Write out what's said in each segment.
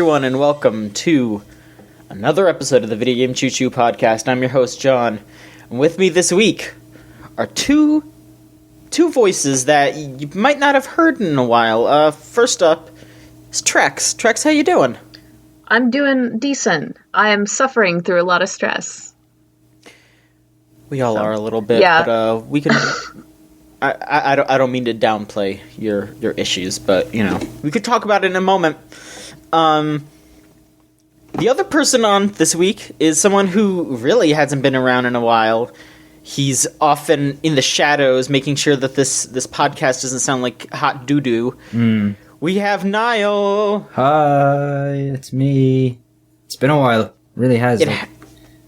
everyone, and welcome to another episode of the Video Game Choo Choo podcast. I'm your host, John, and with me this week are two voices that you might not have heard in a while. First up is Trex. Trex, how you doing? I'm doing decent. I am suffering through a lot of stress. We all are a little bit, yeah. But we can... I don't mean to downplay your issues, but, you know, we could talk about it in a moment. The other person on this week is someone who really hasn't been around in a while. He's often in the shadows, making sure that this podcast doesn't sound like hot doo-doo. We have Niall. Hi, it's me. It's been a while. It really has.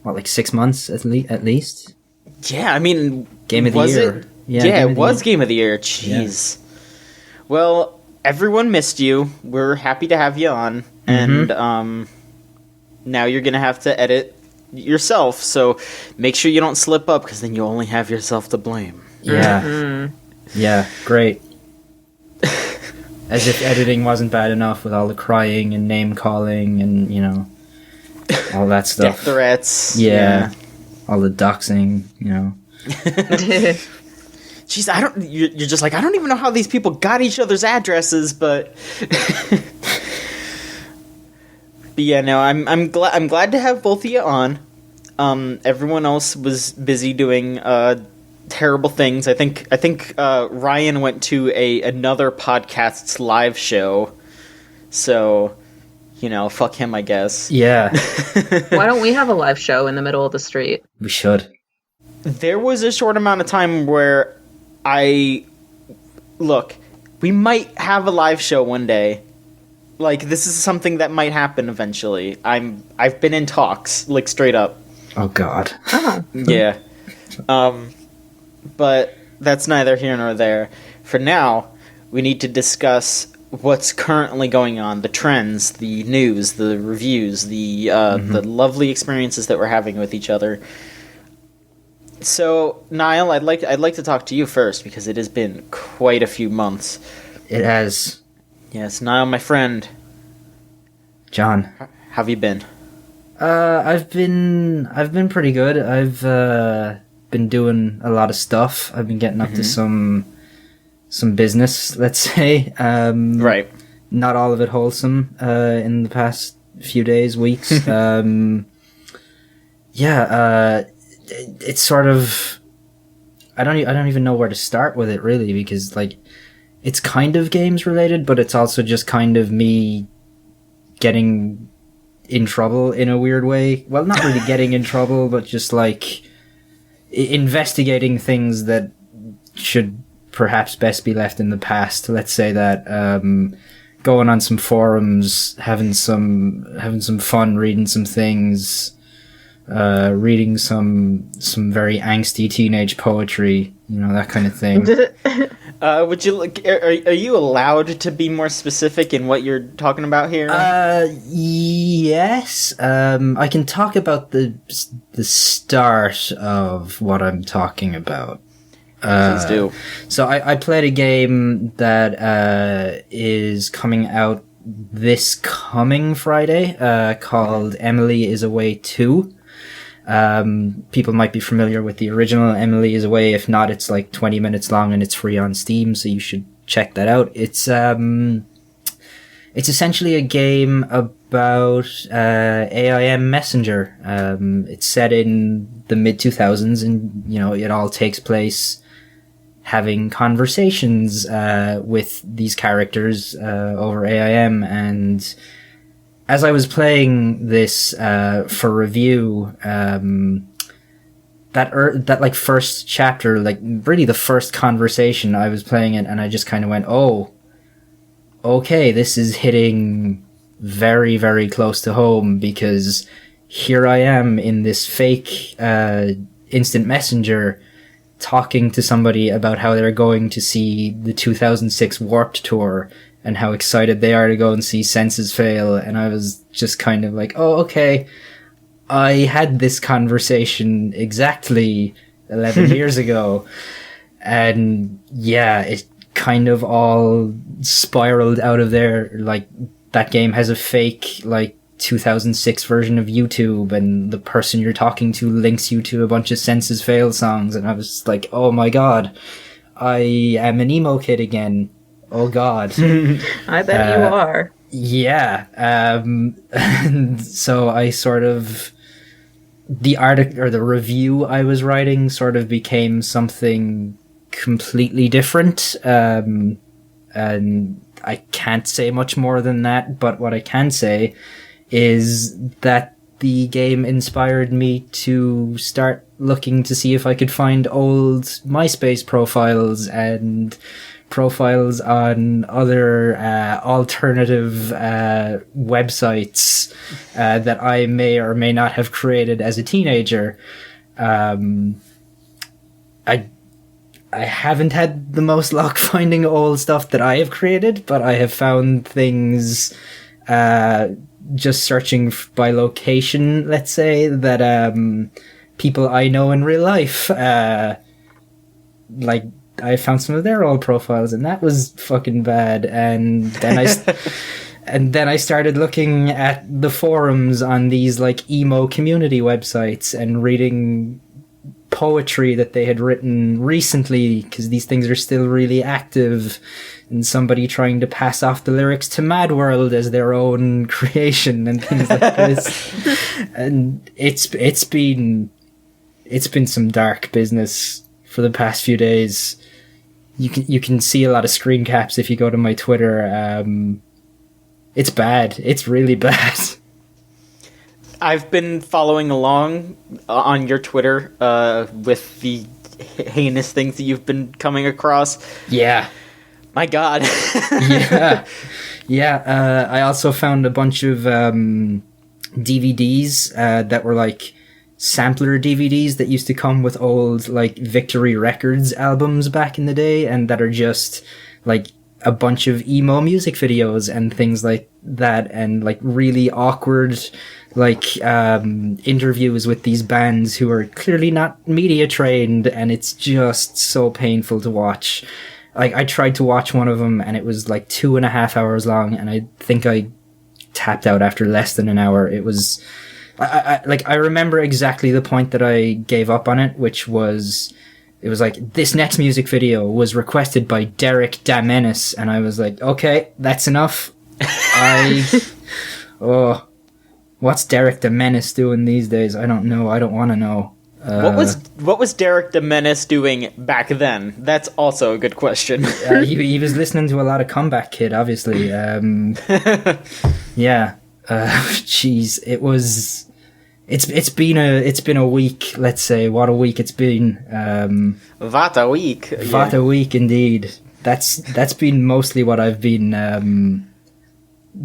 Like 6 months at least? Yeah, I mean... Game of the year. Yeah, it was Game of the Year. Jeez. Yeah. Well, everyone missed you. We're happy to have you on. And now you're going to have to edit yourself. So make sure you don't slip up, because then you only have yourself to blame. Yeah. Yeah, great. As if editing wasn't bad enough with all the crying and name-calling and, you know, all that stuff. Death threats. Yeah. All the doxing, you know. Jeez, you're just like, I don't even know how these people got each other's addresses, but yeah, no, I'm glad to have both of you on. Everyone else was busy doing terrible things. I think Ryan went to another podcast's live show, so you know, fuck him, I guess. Yeah. Why don't we have a live show in the middle of the street? We should. There was a short amount of time where we might have a live show one day. Like, this is something that might happen eventually. I've been in talks, like, straight up. Oh, God. Oh. Yeah. But that's neither here nor there. For now, we need to discuss what's currently going on, the trends, the news, the reviews, the lovely experiences that we're having with each other. So, Niall, I'd like to talk to you first, because it has been quite a few months. It has. Yes, Niall, my friend. John. How have you been? I've been pretty good. I've been doing a lot of stuff. I've been getting up to some business, let's say. Right. Not all of it wholesome in the past few days, weeks. It's sort of... I don't even know where to start with it, really, because, like, it's kind of games related, but it's also just kind of me getting in trouble in a weird way. Well, not really getting in trouble, but just, like, investigating things that should perhaps best be left in the past. Let's say that, going on some forums, having some fun, reading some things, reading some very angsty teenage poetry, you know, that kind of thing. Would you are you allowed to be more specific in what you're talking about here? Yes. I can talk about the start of what I'm talking about. Please do. So I played a game that is coming out this coming Friday, called Emily is Away 2. People might be familiar with the original Emily is Away. If not, it's like 20 minutes long and it's free on Steam, so you should check that out. It's essentially a game about AIM Messenger. It's set in the mid-2000s, and, you know, it all takes place having conversations with these characters over AIM. And as I was playing this for review, that like first chapter, like really the first conversation, I was playing it and I just kind of went, oh, okay, this is hitting very, very close to home, because here I am in this fake instant messenger talking to somebody about how they're going to see the 2006 Warped Tour and how excited they are to go and see Senses Fail. And I was just kind of like, oh, okay, I had this conversation exactly 11 years ago. And yeah, it kind of all spiraled out of there, like, that game has a fake, like, 2006 version of YouTube, and the person you're talking to links you to a bunch of Senses Fail songs, and I was like, oh my god, I am an emo kid again. Oh god. I bet you are. Yeah. And so I sort of... The article, or the review I was writing, sort of became something completely different. And I can't say much more than that, but what I can say is that the game inspired me to start looking to see if I could find old MySpace profiles and profiles on other alternative websites that I may or may not have created as a teenager. I haven't had the most luck finding old stuff that I have created, but I have found things just searching by location, let's say, that people I know in real life, like, I found some of their old profiles, and that was fucking bad. And then I started looking at the forums on these, like, emo community websites and reading poetry that they had written recently, because these things are still really active, and somebody trying to pass off the lyrics to Mad World as their own creation and things like this. And it's been some dark business for the past few days. You can see a lot of screen caps if you go to my Twitter. It's bad. It's really bad. I've been following along on your Twitter with the heinous things that you've been coming across. Yeah. My God. Yeah. I also found a bunch of DVDs that were like sampler DVDs that used to come with old, like, Victory Records albums back in the day, and that are just like a bunch of emo music videos and things like that, and like really awkward, like, interviews with these bands who are clearly not media trained, and it's just so painful to watch. Like, I tried to watch one of them, and it was like 2.5 hours long, and I think I tapped out after less than an hour. It was, I remember exactly the point that I gave up on it, which was, it was like, this next music video was requested by Derek Damenis, and I was like, okay, that's enough. What's Derek Damenis doing these days? I don't know. I don't want to know. What was Derek Damenis doing back then? That's also a good question. He was listening to a lot of Comeback Kid, obviously. Yeah. Jeez, it's been a week. Let's say what a week it's been. What a week! What a week indeed. That's been mostly what I've been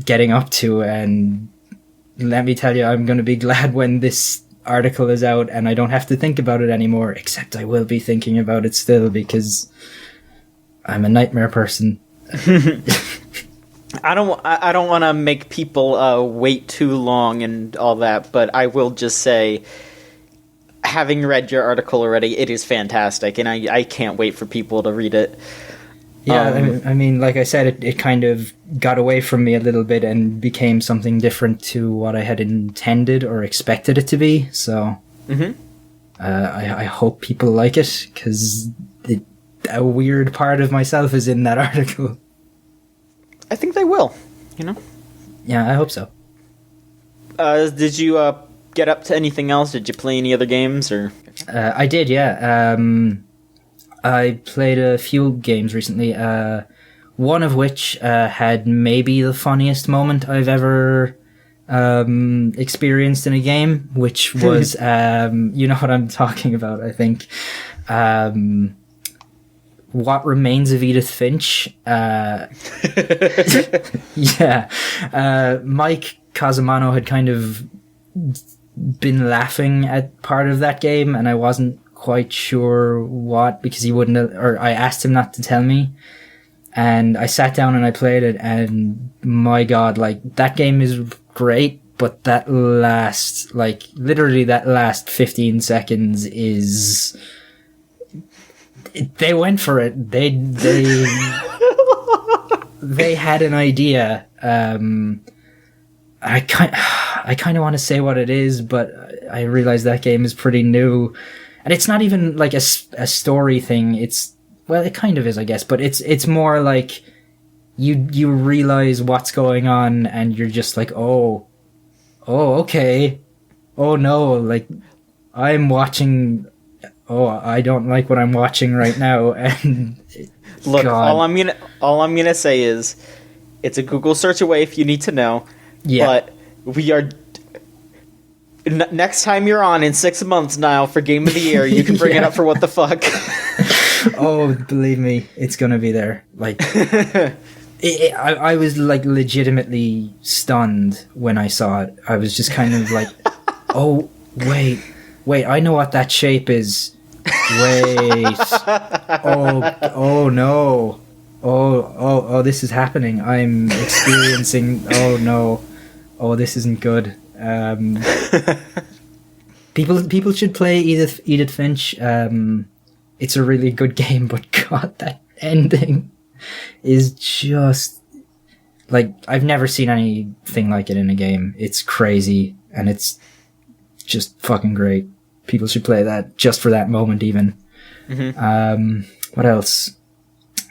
getting up to, and let me tell you, I'm going to be glad when this article is out and I don't have to think about it anymore, except I will be thinking about it still, because I'm a nightmare person. I don't want to make people wait too long and all that, but I will just say, having read your article already, it is fantastic, and I can't wait for people to read it. Yeah, I mean, like I said, it kind of got away from me a little bit and became something different to what I had intended or expected it to be. So, I hope people like it, because a weird part of myself is in that article. I think they will, you know? Yeah, I hope so. Did you get up to anything else? Did you play any other games? Or I did, yeah. I played a few games recently, one of which had maybe the funniest moment I've ever experienced in a game, which was, you know what I'm talking about, I think. What Remains of Edith Finch. Yeah. Mike Casamano had kind of been laughing at part of that game, and I wasn't quite sure what, because he wouldn't, or I asked him not to tell me, and I sat down and I played it, and my god, like, that game is great, but that last, like, literally that last 15 seconds is, they went for it. They they had an idea. I kind of want to say what it is, but I realize that game is pretty new, and it's not even like a story thing. Well, it kind of is, I guess, but it's more like you realize what's going on, and you're just like, oh, okay, oh no, like I'm watching. Oh, I don't like what I'm watching right now, and look, God. all I'm gonna say is, it's a Google search away if you need to know. Yeah. But we are. Next time you're on in 6 months, Niall, for Game of the Year, you can bring it up for what the fuck. Oh, believe me, it's gonna be there. Like, I was like legitimately stunned when I saw it. I was just kind of like, oh wait, I know what that shape is. Wait, oh no, oh, this is happening. I'm experiencing. Oh no, oh, this isn't good. People should play Edith Finch. It's a really good game, but God, that ending is just like, I've never seen anything like it in a game. It's crazy, and it's just fucking great. People should play that just for that moment, even. Mm-hmm. What else?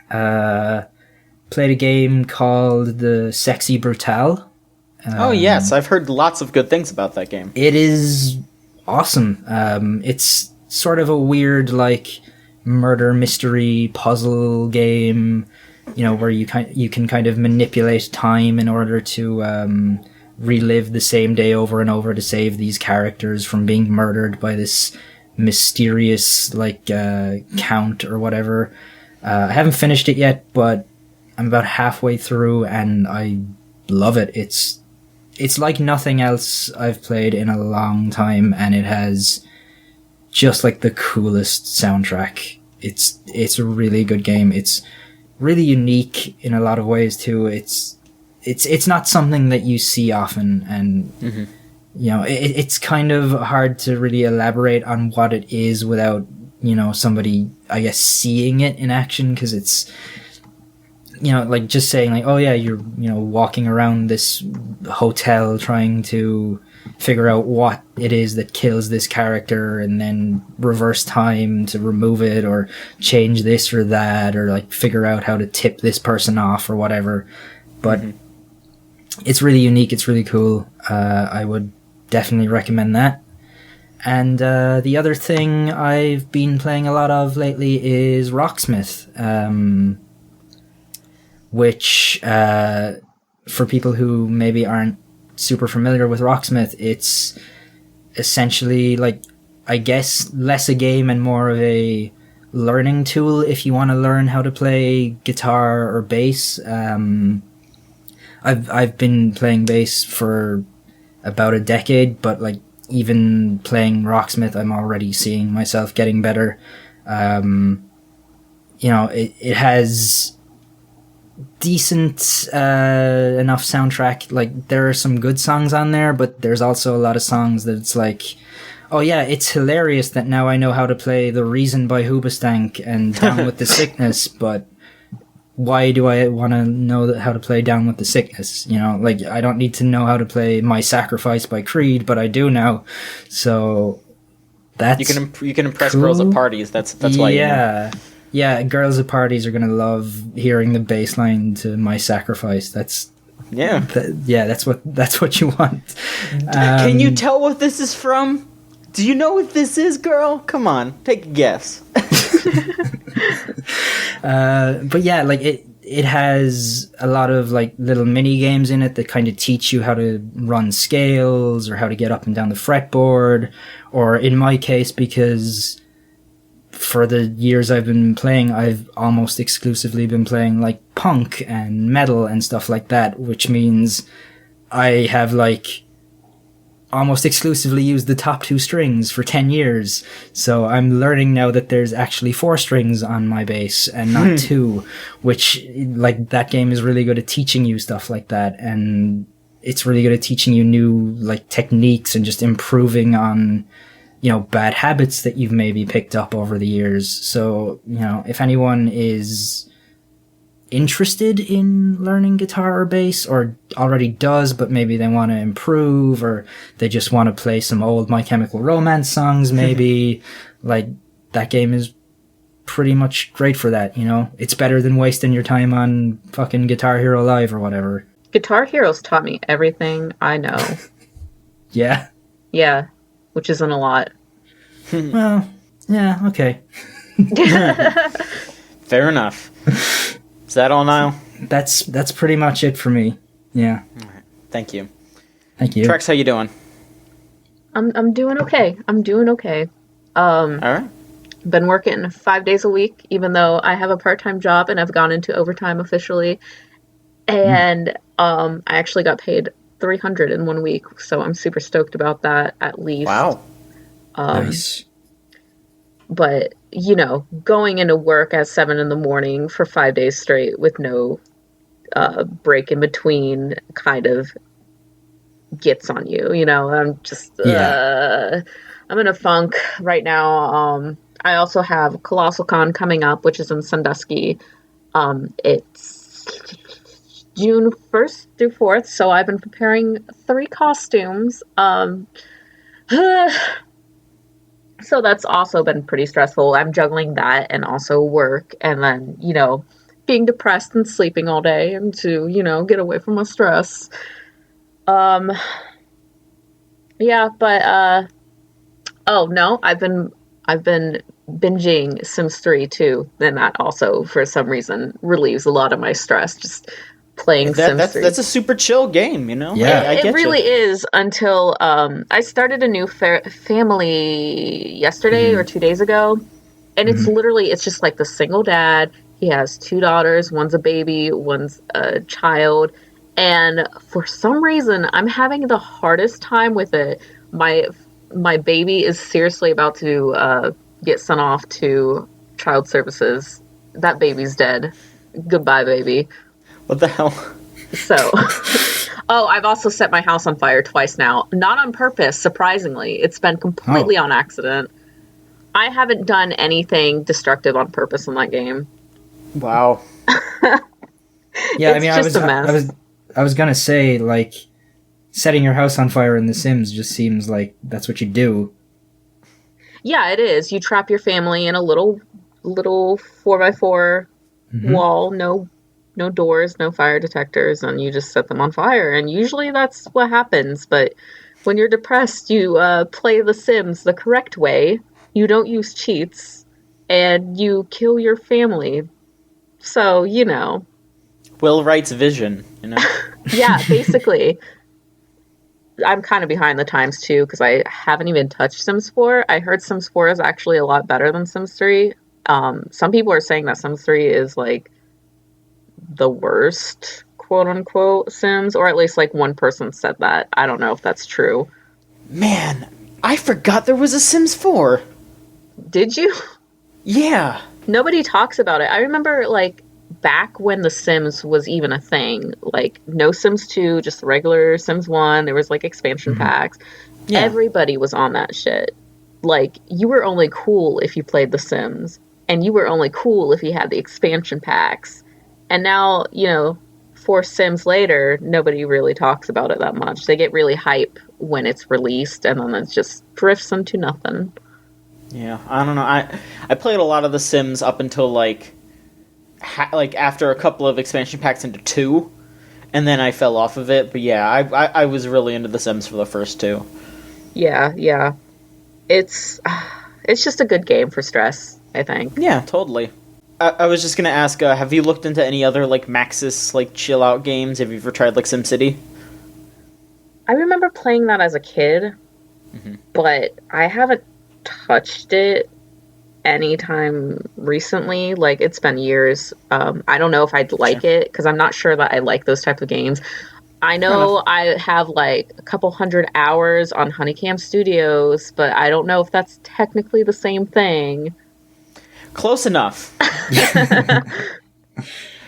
Played a game called The Sexy Brutale. Oh yes, I've heard lots of good things about that game. It is awesome. It's sort of a weird, like, murder mystery puzzle game, you know, where you can kind of manipulate time in order to relive the same day over and over to save these characters from being murdered by this mysterious, like, count or whatever. I haven't finished it yet, but I'm about halfway through, and I love it. It's like nothing else I've played in a long time, and it has just like the coolest soundtrack. It's a really good game. It's really unique in a lot of ways too. It's not something that you see often, and you know, it's kind of hard to really elaborate on what it is without, you know, somebody, I guess, seeing it in action, because it's, you know, like just saying like, oh yeah, you're, you know, walking around this hotel trying to figure out what it is that kills this character, and then reverse time to remove it, or change this or that, or like figure out how to tip this person off or whatever. But it's really unique. It's really cool. I would definitely recommend that. And the other thing I've been playing a lot of lately is Rocksmith, which, for people who maybe aren't super familiar with Rocksmith, it's essentially, like, I guess, less a game and more of a learning tool if you want to learn how to play guitar or bass. I've been playing bass for about a decade, but like, even playing Rocksmith, I'm already seeing myself getting better. You know, it has decent enough soundtrack. Like, there are some good songs on there, but there's also a lot of songs that it's like, oh yeah, it's hilarious that now I know how to play The Reason by Hoobastank and Down with the Sickness, but why do I want to know how to play Down with the Sickness? You know, like, I don't need to know how to play My Sacrifice by Creed, but I do now. So that's you can impress cool. girls at parties. That's why. Yeah. Yeah, girls at parties are gonna love hearing the bass line to My Sacrifice. That's that's what you want. Can you tell what this is from? Do you know what this is, girl? Come on, take a guess. But yeah, like, it has a lot of like little mini games in it that kind of teach you how to run scales, or how to get up and down the fretboard, or in my case, because for the years I've been playing, I've almost exclusively been playing like punk and metal and stuff like that, which means I have like almost exclusively used the top 2 strings for 10 years. So I'm learning now that there's actually 4 strings on my bass and not 2, which, like, that game is really good at teaching you stuff like that. And it's really good at teaching you new, like, techniques and just improving on, you know, bad habits that you've maybe picked up over the years. So, you know, if anyone is interested in learning guitar or bass, or already does, but maybe they want to improve, or they just want to play some old My Chemical Romance songs, maybe, like, that game is pretty much great for that, you know? It's better than wasting your time on fucking Guitar Hero Live or whatever. Guitar Hero's taught me everything I know. Yeah? Yeah, which isn't a lot. Well, yeah, okay. Fair enough. Is that all now? That's pretty much it for me. Yeah. All right. Thank you. Thank you. Trex, how you doing? I'm doing okay. All right. Been working 5 days a week, even though I have a part-time job and I've gone into overtime officially. And I actually got paid $300 in 1 week, so I'm super stoked about that. At least. Wow. Nice. But, you know, going into work at 7 in the morning for 5 days straight with no break in between kind of gets on you, you know? I'm just, I'm in a funk right now. I also have Colossal Con coming up, which is in Sandusky. It's June 1st through 4th, so I've been preparing 3 costumes. So that's also been pretty stressful. I'm juggling that and also work, and then, you know, being depressed and sleeping all day and to, you know, get away from my stress. Yeah, but oh no, I've been binging Sims 3 too. Then that also for some reason relieves a lot of my stress, just playing Sims 3. That's a super chill game, you know? Yeah. I get It really you. is until I started a new family yesterday or 2 days ago, and it's just like the single dad. He has 2 daughters, one's a baby, one's a child, and for some reason I'm having the hardest time with it. My baby is seriously about to get sent off to child services. That baby's dead. Goodbye, baby. What the hell? So, oh, I've also set my house on fire twice now. Not on purpose, surprisingly. It's been completely on accident. I haven't done anything destructive on purpose in that game. Wow. Yeah, It's just a mess. I was gonna say, like, setting your house on fire in The Sims just seems like that's what you do. Yeah, it is. You trap your family in a little 4x4 wall, no doors, no fire detectors, and you just set them on fire. And usually that's what happens. But when you're depressed, you play The Sims the correct way. You don't use cheats, and you kill your family. So, you know. Will Wright's vision, you know? Yeah, basically. I'm kind of behind the times, too, because I haven't even touched Sims 4. I heard Sims 4 is actually a lot better than Sims 3. Some people are saying that Sims 3 is, like, the worst, quote-unquote, Sims, or at least, like, one person said that. I don't know if that's true. Man, I forgot there was a Sims 4. Did you? Yeah. Nobody talks about it. I remember, like, back when The Sims was even a thing, like, no Sims 2, just regular Sims 1, there was, like, expansion packs. Yeah. Everybody was on that shit. Like, you were only cool if you played The Sims, and you were only cool if you had the expansion packs. And now, you know, 4 Sims later, nobody really talks about it that much. They get really hype when it's released, and then it just drifts into nothing. Yeah, I don't know. I played a lot of The Sims up until, like after a couple of expansion packs into 2, and then I fell off of it. But yeah, I was really into The Sims for the first 2. Yeah. It's just a good game for stress, I think. Yeah, totally. I was just gonna ask, have you looked into any other, like, Maxis, like, chill-out games? Have you ever tried, like, SimCity? I remember playing that as a kid, but I haven't touched it anytime recently. Like, it's been years. I don't know if I'd like it, because I'm not sure that I like those type of games. I know I have, like, a couple 100 hours on Honeycam Studios, but I don't know if that's technically the same thing. Close enough.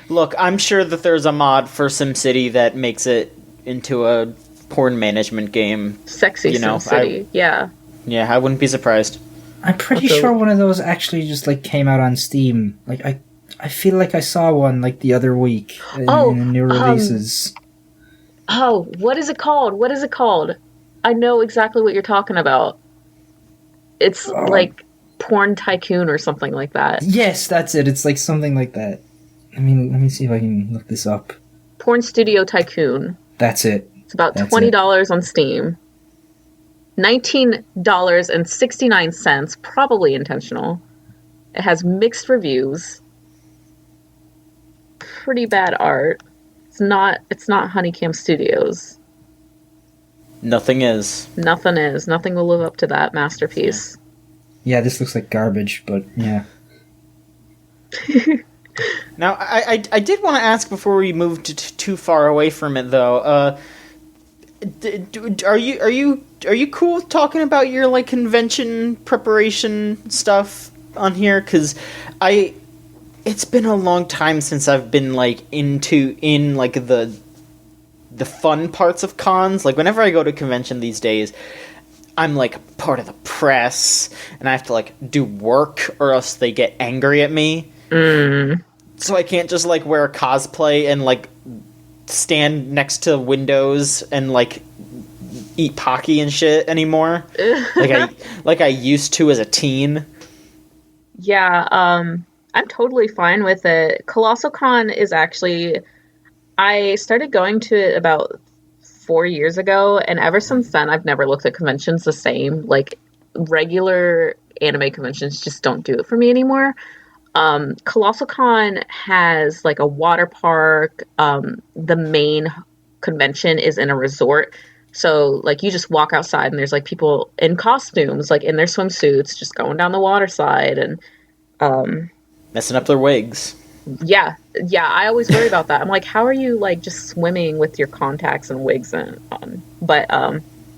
Look, I'm sure that there's a mod for SimCity that makes it into a porn management game. Sexy SimCity, yeah. Yeah, I wouldn't be surprised. I'm pretty sure one of those actually just, like, came out on Steam. Like, I I feel like I saw one like the other week in Oh, the new releases. Oh, what is it called? What is it called? I know exactly what you're talking about. It's like Porn Tycoon or something like that. Yes, that's it. It's like something like that. I mean, let me see if I can look this up. Porn Studio Tycoon. That's it. It's about That's $20 on Steam. $19.69, probably intentional. It has mixed reviews. Pretty bad art. It's not Honeycomb Studios. Nothing is. Nothing is. Nothing will live up to that masterpiece. Yeah, this looks like garbage, but yeah. Now, I did want to ask before we moved too far away from it, though. Are you cool with talking about your like convention preparation stuff on here? Because it's been a long time since I've been like in like the fun parts of cons. Like whenever I go to a convention these days, I'm like part of the press, and I have to like do work, or else they get angry at me. So I can't just like wear a cosplay and like stand next to windows and like eat Pocky and shit anymore. like I used to as a teen. Yeah, I'm totally fine with it. Colossal Con is actually, I started going to it about 4 years ago, and ever since then I've never looked at conventions the same. Like regular anime conventions just don't do it for me anymore. Colossal Con has like a water park. The main convention is in a resort. So like you just walk outside and there's like people in costumes, like in their swimsuits, just going down the water slide and Messing up their wigs. yeah, I always worry about that. I'm like, how are you like just swimming with your contacts and wigs on? But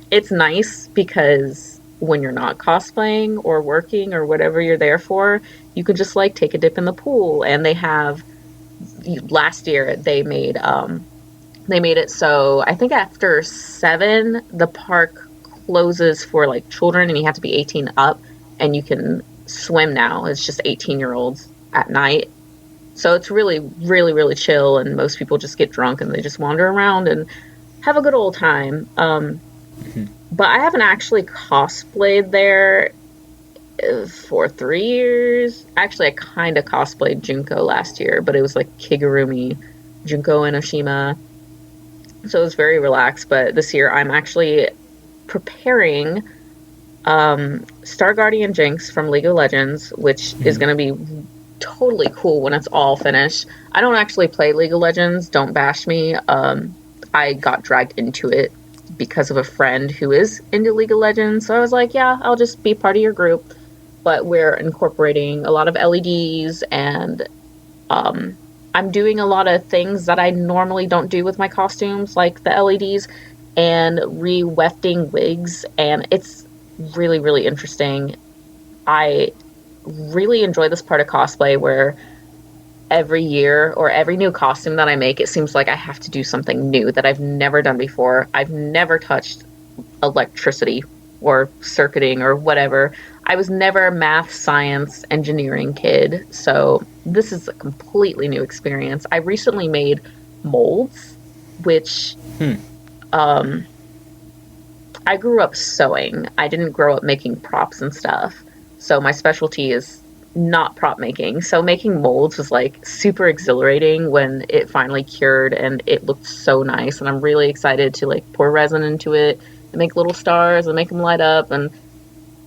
it's nice because when you're not cosplaying or working or whatever you're there for, you could just like take a dip in the pool. And they have, last year they made it so I think after 7 the park closes for like children, and you have to be 18 up, and you can swim now. It's just 18-year-olds at night. So it's really, really, really chill, and most people just get drunk and they just wander around and have a good old time. But I haven't actually cosplayed there for 3 years. Actually, I kind of cosplayed Junko last year, but it was like Kigurumi, Junko Enoshima. So it was very relaxed. But this year I'm actually preparing Star Guardian Jinx from League of Legends, which is going to be totally cool when it's all finished. I don't actually play League of Legends. Don't bash me. I got dragged into it because of a friend who is into League of Legends. So I was like, yeah, I'll just be part of your group. But we're incorporating a lot of LEDs, and I'm doing a lot of things that I normally don't do with my costumes, like the LEDs and re-wefting wigs, and it's really, really interesting. I really enjoy this part of cosplay where every year or every new costume that I make, it seems like I have to do something new that I've never done before. I've never touched electricity or circuiting or whatever. I was never a math, science, engineering kid, so this is a completely new experience. I recently made molds, which I grew up sewing. I didn't grow up making props and stuff. So my specialty is not prop making. So making molds was like super exhilarating when it finally cured and it looked so nice. And I'm really excited to like pour resin into it and make little stars and make them light up and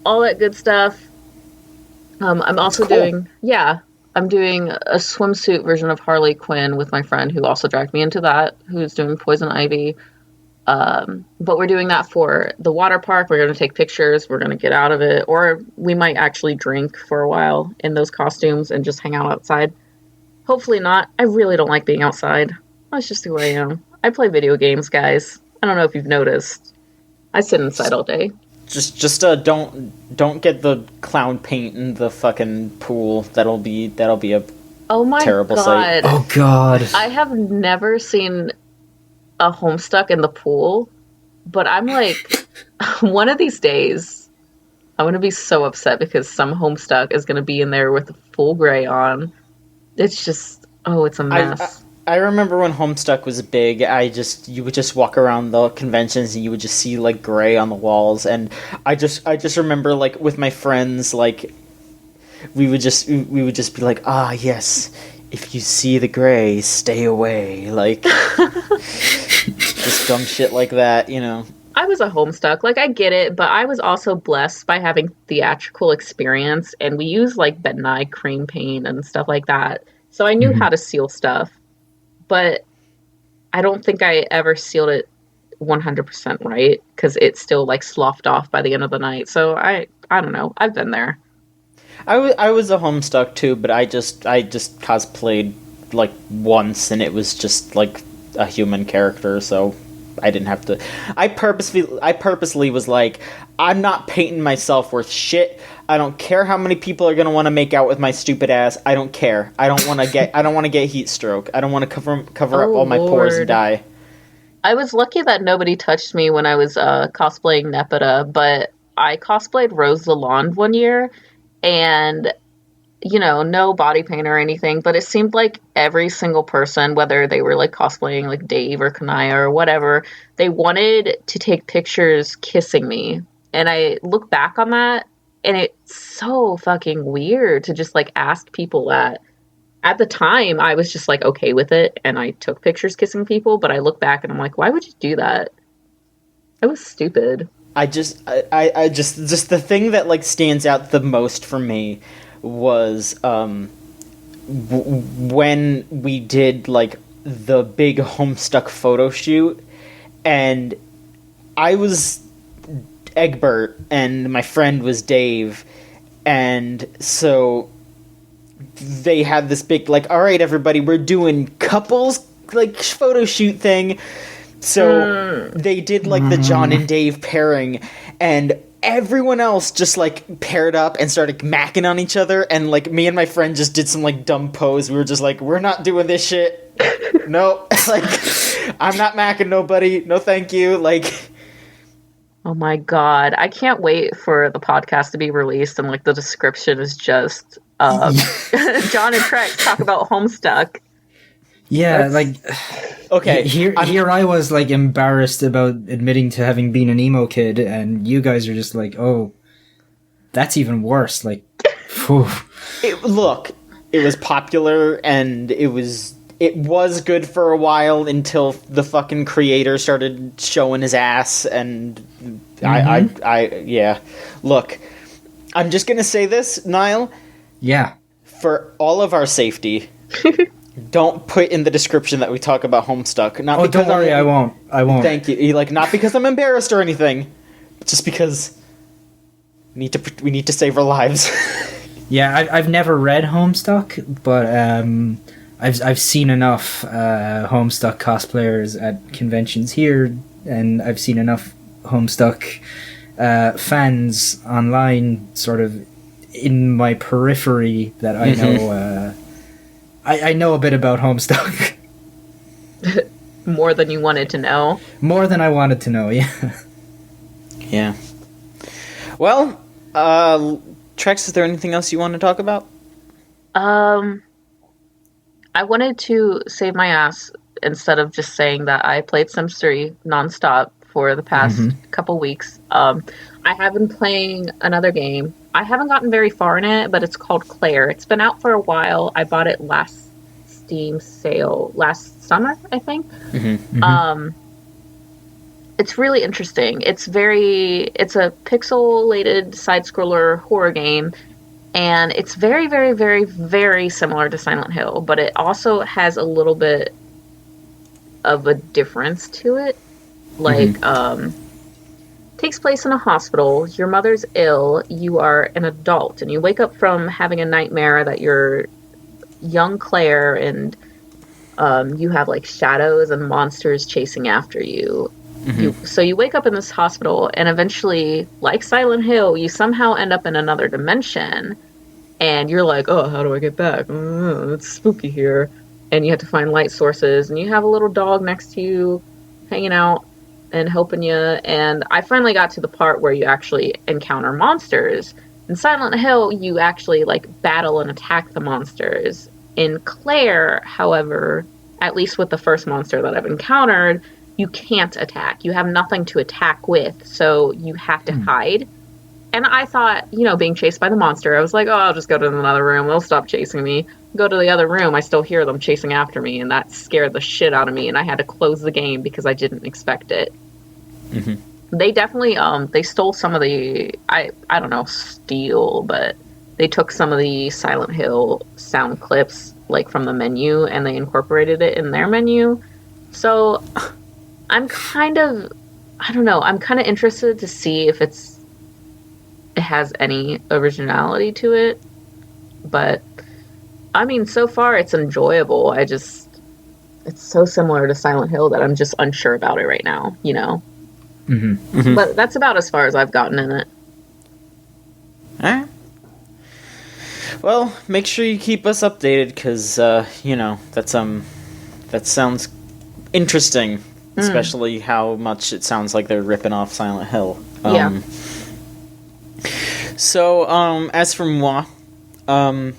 all that good stuff. I'm also doing a swimsuit version of Harley Quinn with my friend who also dragged me into that, who's doing Poison Ivy. But we're doing that for the water park. We're going to take pictures. We're going to get out of it. Or we might actually drink for a while in those costumes and just hang out outside. Hopefully not. I really don't like being outside. That's just who I am. I play video games, guys. I don't know if you've noticed. I sit inside all day. Just don't get the clown paint in the fucking pool. That'll be a Oh my terrible sight. Oh god. I have never seen a Homestuck in the pool, but I'm like, one of these days I'm gonna be so upset because some Homestuck is gonna be in there with a full gray on, It's just, oh, it's a mess. I remember when Homestuck was big, you would just walk around the conventions and you would just see like gray on the walls, and I just remember like with my friends, like we would just be like, ah, yes, if you see the gray, stay away, like just dumb shit like that, you know. I was a Homestuck. Like, I get it, but I was also blessed by having theatrical experience, and we used, like, bentonite cream paint and stuff like that. So I knew how to seal stuff, but I don't think I ever sealed it 100% right, because it still, like, sloughed off by the end of the night. So I don't know. I've been there. I was a Homestuck, too, but I just cosplayed, like, once, and it was just, like, a human character, so I didn't have to. I purposely was like, I'm not painting myself worth shit. I don't care how many people are gonna want to make out with my stupid ass. I don't care. I don't want to get heat stroke. I don't want to cover up all my pores and die. I was lucky that nobody touched me when I was cosplaying Nepeta, but I cosplayed Rose Lalonde one year, and you know, no body paint or anything, but it seemed like every single person, whether they were like cosplaying like Dave or Kanaya or whatever, they wanted to take pictures kissing me. And I look back on that, and it's so fucking weird to just like ask people that. At the time, I was just like okay with it, and I took pictures kissing people, but I look back and I'm like, why would you do that? That was stupid. I just the thing that like stands out the most for me was when we did like the big Homestuck photo shoot, and I was Egbert and my friend was Dave, and so they had this big like, all right everybody, we're doing couples like photo shoot thing. So they did like the John and Dave pairing, and everyone else just like paired up and started macking on each other, and like me and my friend just did some like dumb pose. We were just like, we're not doing this shit. No, like I'm not macking nobody. No, thank you. Like, oh my god, I can't wait for the podcast to be released, and like the description is just John and Trex talk about Homestuck. Yeah, like okay, here I was like embarrassed about admitting to having been an emo kid, and you guys are just like, oh, that's even worse. Like, look, it was popular, and it was good for a while until the fucking creator started showing his ass, and yeah. Look, I'm just gonna say this, Niall. Yeah. For all of our safety. Don't put in the description that we talk about Homestuck. Not because don't worry, I won't. Thank you. Like, not because I'm embarrassed or anything, but just because we need to save our lives. Yeah, I've never read Homestuck, but I've seen enough Homestuck cosplayers at conventions here, and I've seen enough Homestuck fans online, sort of in my periphery, that I know. I know a bit about Homestuck. More than you wanted to know. More than I wanted to know, yeah. Yeah. Well, Trex, is there anything else you want to talk about? I wanted to save my ass instead of just saying that I played Sims 3 nonstop for the past couple weeks. I have been playing another game. I haven't gotten very far in it, but it's called Claire. It's been out for a while. I bought it last Steam sale last summer, I think. It's really interesting. It's a pixelated side-scroller horror game, and it's very, very, very, very similar to Silent Hill, but it also has a little bit of a difference to it. Like, takes place in a hospital. Your mother's ill. You are an adult, and you wake up from having a nightmare that you're young Claire, and you have like shadows and monsters chasing after you. So you wake up in this hospital, and eventually, like Silent Hill, you somehow end up in another dimension, and you're like, oh, how do I get back? It's spooky here. And you have to find light sources, and you have a little dog next to you hanging out and helping you. And I finally got to the part where you actually encounter monsters. In Silent Hill, you actually like battle and attack the monsters, In Claire, however, at least with the first monster that I've encountered, you can't attack. You have nothing to attack with, so you have to hide. And I thought, being chased by the monster, I was like, oh, I'll just go to another room. They'll stop chasing me. Go to the other room. I still hear them chasing after me, and that scared the shit out of me, and I had to close the game because I didn't expect it. Mm-hmm. They definitely, they stole some of the, I don't know, steal, but they took some of the Silent Hill sound clips, like, from the menu, and they incorporated it in their menu. So, I'm kind of, I don't know, I'm kind of interested to see if it has any originality to it, but I mean, so far it's enjoyable. It's so similar to Silent Hill that I'm just unsure about it right now, Mm-hmm. Mm-hmm. But that's about as far as I've gotten in it. Alright. Well, make sure you keep us updated, because, that sounds interesting, especially how much it sounds like they're ripping off Silent Hill. Yeah. So, as for moi, all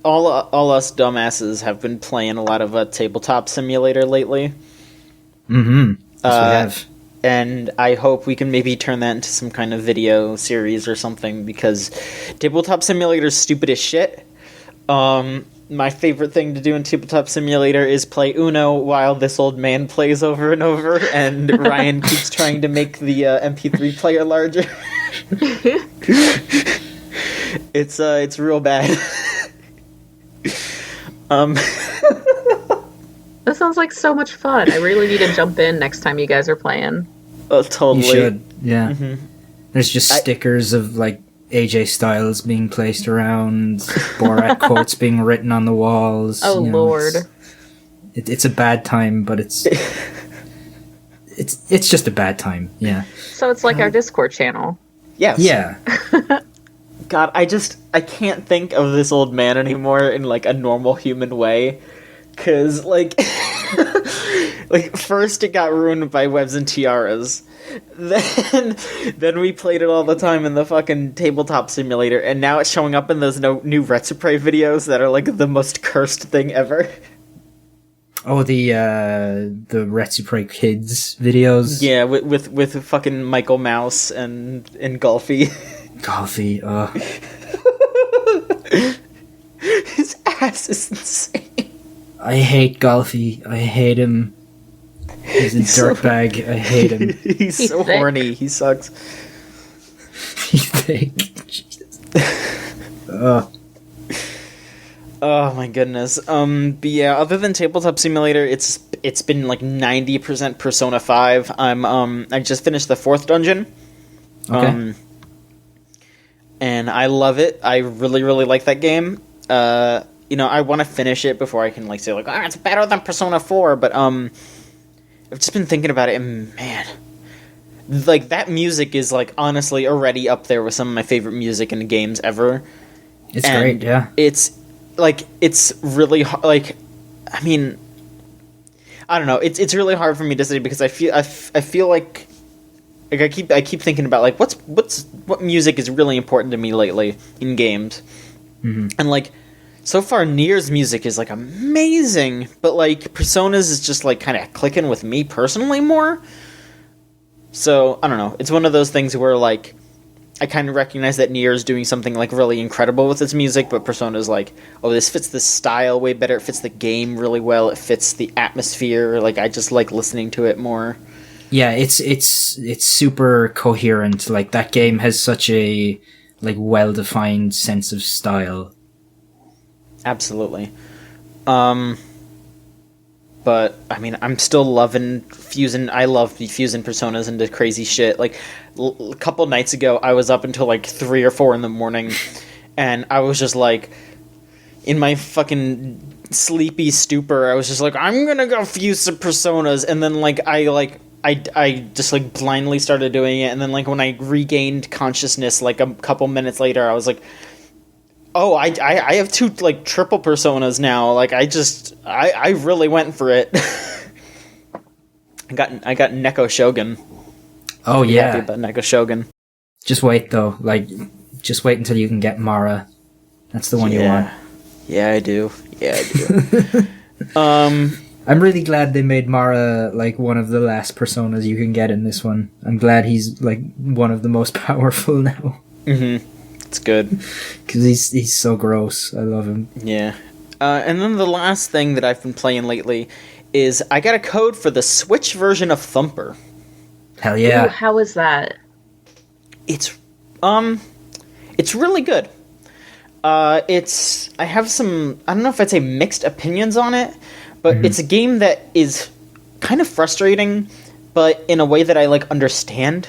us dumbasses have been playing a lot of Tabletop Simulator lately. Mm-hmm. Yes, we have. And I hope we can maybe turn that into some kind of video series or something, because Tabletop Simulator is stupid as shit. My favorite thing to do in Tabletop Simulator is play Uno while this old man plays over and over, and Ryan keeps trying to make the MP3 player larger. It's real bad. That sounds like so much fun. I really need to jump in next time you guys are playing. Totally. You should, yeah. Mm-hmm. There's just stickers of, like, AJ Styles being placed around, Borat quotes being written on the walls. Oh, Lord. It's a bad time, but it's just a bad time, yeah. So it's like our Discord channel. Yes. Yeah. God, I can't think of this old man anymore in, like, a normal human way. 'Cause, like, first it got ruined by Webs and Tiaras. Then we played it all the time in the fucking Tabletop Simulator, and now it's showing up in those new Retsupre videos that are, like, the most cursed thing ever. Oh, the Retsupre Kids videos? Yeah, with fucking Michael Mouse and Golfy. Golfy, His ass is insane. I hate Golfy. I hate him. He's a dirtbag. I hate him. He's so thick. horny. He sucks. He's thick. Jesus. Ugh. Oh my goodness. But yeah, other than Tabletop Simulator, it's been like 90% Persona 5. I just finished the 4th dungeon. Okay. And I love it. I really, really like that game. I want to finish it before I can, like, say, like, it's better than Persona 4, but, I've just been thinking about it, and, man, like, that music is, like, honestly already up there with some of my favorite music in the games ever. It's great, yeah. It's, like, it's really, like, I mean, I don't know, it's really hard for me to say, because I feel like I keep thinking about, like, what music is really important to me lately in games. Mm-hmm. And, like, so far, Nier's music is, like, amazing, but, like, Persona's is just, like, kind of clicking with me personally more. So, I don't know. It's one of those things where, like, I kind of recognize that Nier's doing something, like, really incredible with its music, but Persona's like, oh, this fits the style way better, it fits the game really well, it fits the atmosphere, like, I just like listening to it more. Yeah, it's super coherent. Like, that game has such a, like, well-defined sense of style. Absolutely. But, I mean, I'm still loving fusing. I love fusing Personas into crazy shit. Like, a couple nights ago, I was up until, like, 3 or 4 in the morning, and I was just, like, in my fucking sleepy stupor, I was just like, I'm gonna go fuse some Personas, and then, like, I just, like, blindly started doing it, and then, like, when I regained consciousness, like, a couple minutes later, I was like, oh, I have 2, like, triple Personas now. Like, I really went for it. I got Neko Shogun. Oh, Pretty yeah. happy about Neko Shogun. Just wait, though. Like, just wait until you can get Mara. That's the one you want. Yeah, I do. Yeah, I do. I'm really glad they made Mara like one of the last personas you can get in this one. I'm glad he's like one of the most powerful now. It's good. Because he's so gross. I love him. Yeah. And then the last thing that I've been playing lately is I got a code for the Switch version of Thumper. Hell yeah. Ooh, how is that? It's really good. I have some, I don't know if I'd say mixed opinions on it, but it's a game that is kind of frustrating, but in a way that I like understand.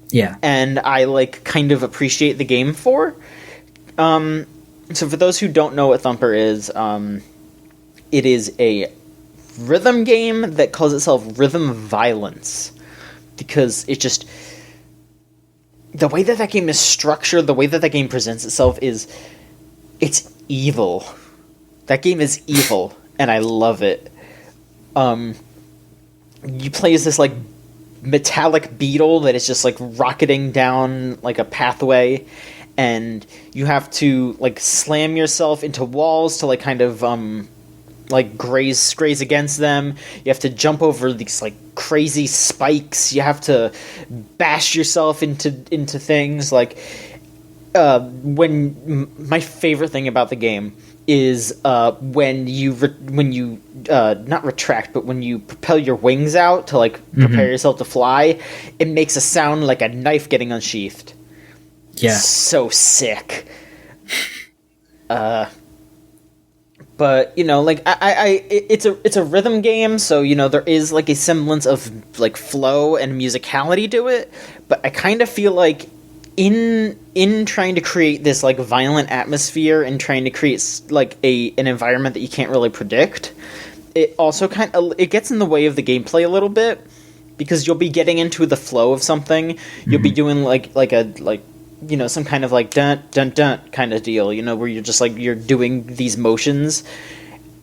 Yeah. And I like kind of appreciate the game for. So for those who don't know what Thumper is, it is a rhythm game that calls itself Rhythm Violence. Because it just... The way that game is structured, the way that game presents itself is... It's evil. That game is evil, and I love it. You play as this, like, metallic beetle that is just, like, rocketing down, like, a pathway, and you have to, like, slam yourself into walls to, like, kind of, like, graze against them. You have to jump over these, like, crazy spikes. You have to bash yourself into things, like... when my favorite thing about the game is when you not retract, but when you propel your wings out to like prepare yourself to fly, it makes a sound like a knife getting unsheathed. Yeah, so sick. But you know, like it's a rhythm game, so you know there is like a semblance of like flow and musicality to it. But I kind of feel like in trying to create this like violent atmosphere and trying to create like an environment that you can't really predict, it also it gets in the way of the gameplay a little bit, because you'll be getting into the flow of something. You'll be doing like you know, some kind of like dun dun dun kind of deal, you know, where you're just like you're doing these motions,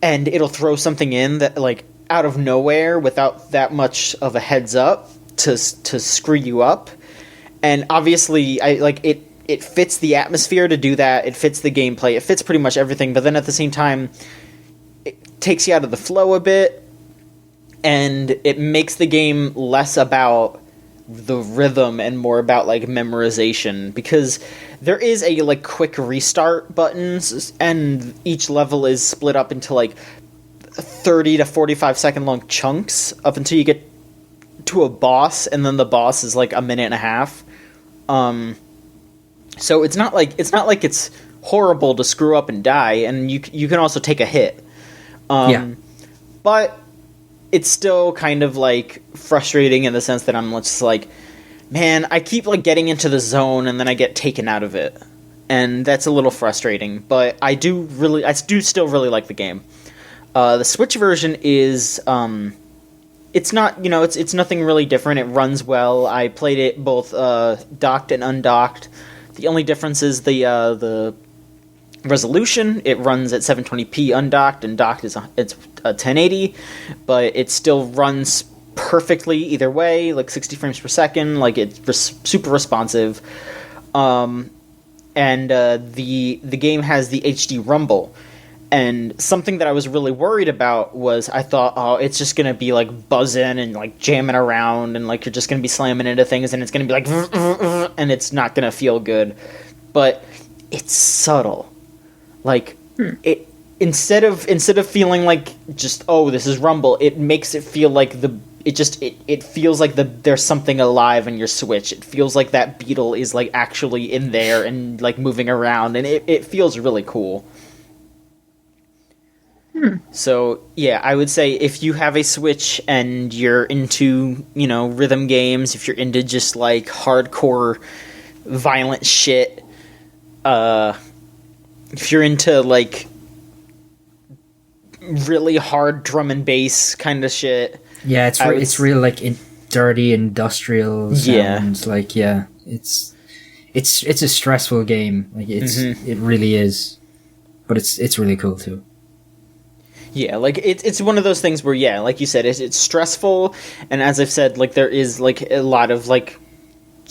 and it'll throw something in that like out of nowhere without that much of a heads up to screw you up. And obviously, it fits the atmosphere to do that. It fits the gameplay. It fits pretty much everything. But then at the same time, it takes you out of the flow a bit, and it makes the game less about the rhythm and more about like memorization, because there is a like quick restart buttons, and each level is split up into like 30 to 45 second long chunks up until you get to a boss, and then the boss is like a minute and a half. So it's not like it's horrible to screw up and die, and you can also take a hit. But it's still kind of like frustrating in the sense that I'm just like, man, I keep like getting into the zone and then I get taken out of it, and that's a little frustrating. But I do still really like the game. The Switch version is it's not, you know, it's nothing really different. It runs well. I played it both docked and undocked. The only difference is the resolution. It runs at 720p undocked, and docked it's 1080, but it still runs perfectly either way, like 60 frames per second. Like it's super responsive. And the game has the HD rumble. And something that I was really worried about was I thought, oh, it's just going to be like buzzing and like jamming around, and like you're just going to be slamming into things, and it's going to be like, and it's not going to feel good. But it's subtle. Like it instead of feeling like just, oh, this is rumble, it makes it feel like it feels like there's something alive in your Switch. It feels like that beetle is like actually in there and like moving around, and it feels really cool. So, yeah, I would say if you have a Switch and you're into, you know, rhythm games, if you're into just, like, hardcore violent shit, if you're into, like, really hard drum and bass kind of shit... Yeah, it's real, like, dirty industrial sounds. Yeah. Like, yeah, it's a stressful game. Like, it really is. But it's really cool, too. Yeah, like, it's one of those things where, yeah, like you said, it's stressful, and as I've said, like, there is, like, a lot of, like,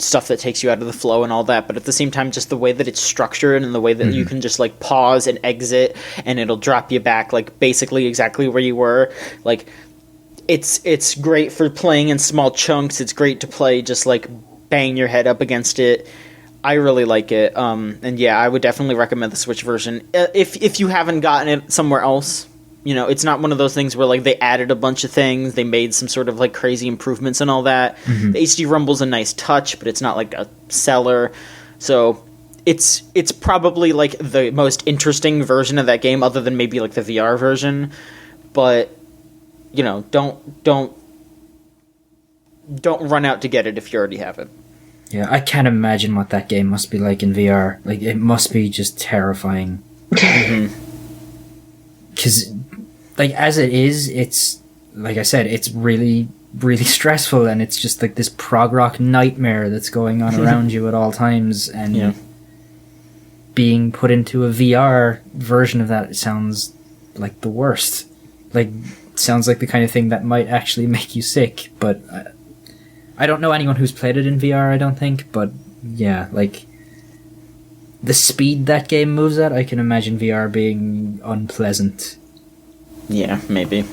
stuff that takes you out of the flow and all that, but at the same time, just the way that it's structured and the way that you can just like pause and exit and it'll drop you back like basically exactly where you were. Like it's great for playing in small chunks. It's great to play just like bang your head up against it. I really like it. And yeah, I would definitely recommend the Switch version. If you haven't gotten it somewhere else, you know, it's not one of those things where like they added a bunch of things, they made some sort of like crazy improvements and all that. The HD Rumble's a nice touch, but it's not like a seller. So it's probably like the most interesting version of that game, other than maybe like the VR version. But you know, don't run out to get it if you already have it. Yeah, I can't imagine what that game must be like in VR. Like, it must be just terrifying. Because, like, as it is, it's, like I said, it's really, really stressful, and it's just like this prog rock nightmare that's going on around you at all times, and being put into a VR version of that sounds like the worst. Like, sounds like the kind of thing that might actually make you sick, but I don't know anyone who's played it in VR, I don't think, but yeah, like, the speed that game moves at, I can imagine VR being unpleasant. Yeah, maybe.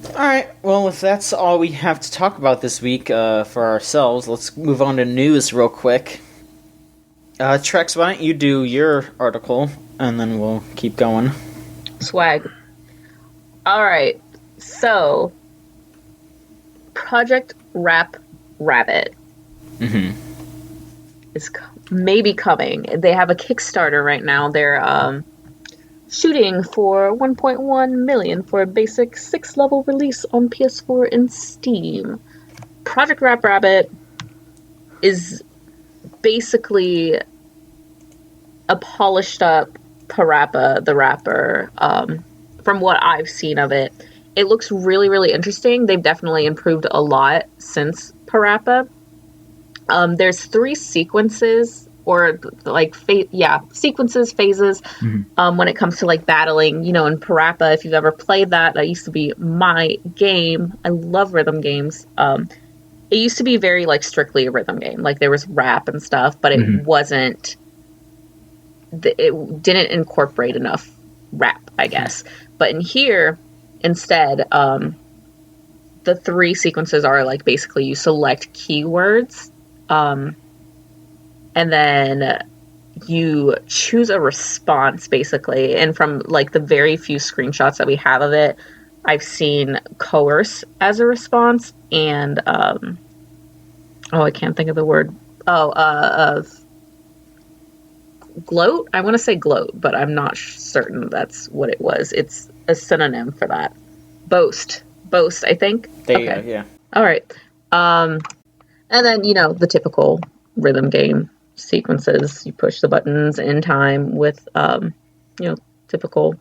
Alright, well, if that's all we have to talk about this week for ourselves, let's move on to news real quick. Trex, why don't you do your article, and then we'll keep going. Swag. Alright, so Project Rap Rabbit is maybe coming. They have a Kickstarter right now. They're shooting for 1.1 million for a basic 6-level release on PS4 and Steam. Project Rap Rabbit is basically a polished up Parappa the Rapper. From what I've seen of it, it looks really, really interesting. They've definitely improved a lot since Parappa. There's 3 sequences, or like sequences, phases, when it comes to like battling. You know, in Parappa, if you've ever played that used to be my game. I love rhythm games. It used to be very like strictly a rhythm game. Like there was rap and stuff, but it wasn't. It didn't incorporate enough rap, I guess. But in here, instead, the 3 sequences are like basically you select keywords, and then you choose a response basically. And from like the very few screenshots that we have of it, I've seen coerce as a response, and I can't think of the word. Gloat? I want to say gloat, but I'm not certain that's what it was. It's a synonym for that. Boast, I think. There you go, yeah. All right. And then, you know, the typical rhythm game sequences. You push the buttons in time with, you know, typical.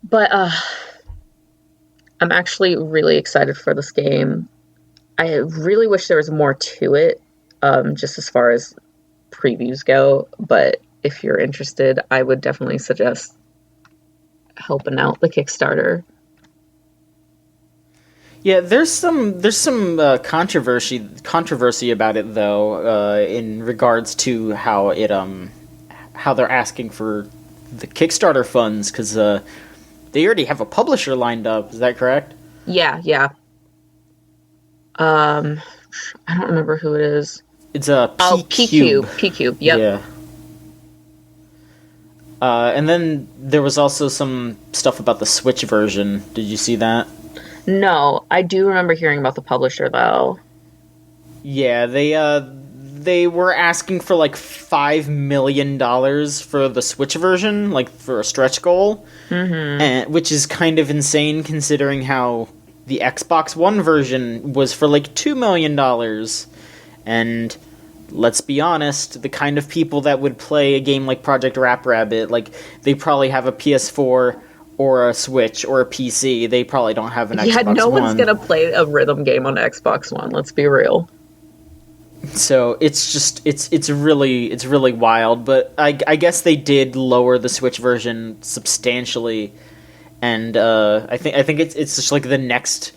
But I'm actually really excited for this game. I really wish there was more to it, just as far as previews go, but if you're interested, I would definitely suggest helping out the Kickstarter. Yeah, there's some controversy about it though, in regards to how it how they're asking for the Kickstarter funds, because they already have a publisher lined up. Is that correct? Yeah. I don't remember who it is. It's a P-Cube. Yep. Yeah. And then there was also some stuff about the Switch version. Did you see that? No, I do remember hearing about the publisher though. Yeah, they were asking for like $5 million for the Switch version, like for a stretch goal, which is kind of insane considering how the Xbox One version was for like $2 million. And let's be honest, the kind of people that would play a game like Project Rap Rabbit, like, they probably have a PS4 or a Switch or a PC. They probably don't have an Xbox One. Yeah, no one's gonna play a rhythm game on Xbox One, let's be real. So it's just it's really wild, but I guess they did lower the Switch version substantially, and I think it's just like the next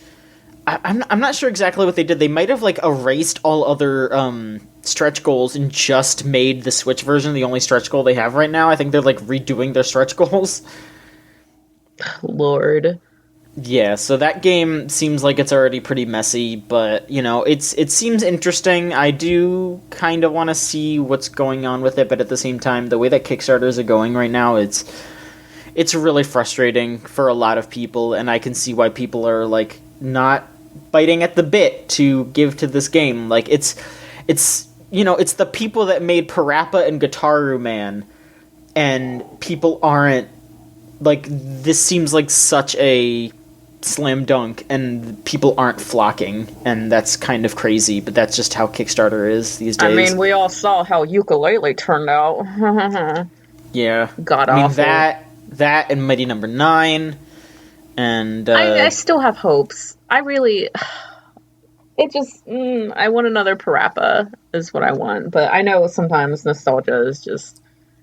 I'm not sure exactly what they did. They might have like erased all other stretch goals and just made the Switch version the only stretch goal they have right now. I think they're like redoing their stretch goals. Lord. Yeah, so that game seems like it's already pretty messy, but you know, it seems interesting. I do kind of want to see what's going on with it, but at the same time, the way that Kickstarters are going right now, it's really frustrating for a lot of people, and I can see why people are like not biting at the bit to give to this game. Like it's you know, it's the people that made Parappa and Guitaru Man, and people aren't like, this seems like such a slam dunk, and people aren't flocking, and that's kind of crazy, but that's just how Kickstarter is these days. I mean, we all saw how Ukulele turned out. Yeah. God I mean, awful. that and Mighty Number 9, and... I still have hopes. I really... It just... I want another Parappa, is what I want. But I know sometimes nostalgia is just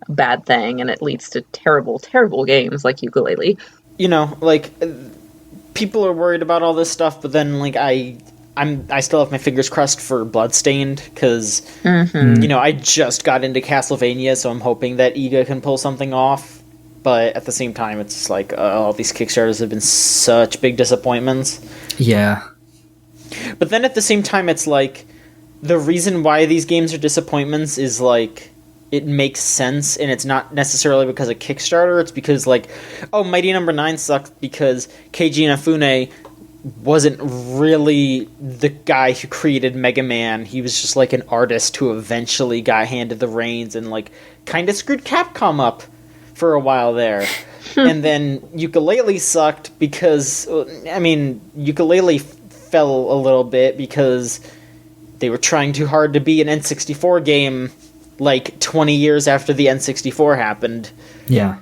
a bad thing, and it leads to terrible, terrible games like Ukulele. You know, like... people are worried about all this stuff, but then like I still have my fingers crossed for Bloodstained, because you know, I just got into Castlevania, so I'm hoping that Iga can pull something off. But at the same time, it's like all these Kickstarters have been such big disappointments. Yeah. But then at the same time, it's like the reason why these games are disappointments is like, it makes sense, and it's not necessarily because of Kickstarter. It's because, like, oh, Mighty Number 9 sucked because Keiji Inafune wasn't really the guy who created Mega Man. He was just, like, an artist who eventually got handed the reins and, like, kind of screwed Capcom up for a while there. And then Ukulele sucked because, I mean, Ukulele fell a little bit because they were trying too hard to be an N64 game like 20 years after the N64 happened. Yeah.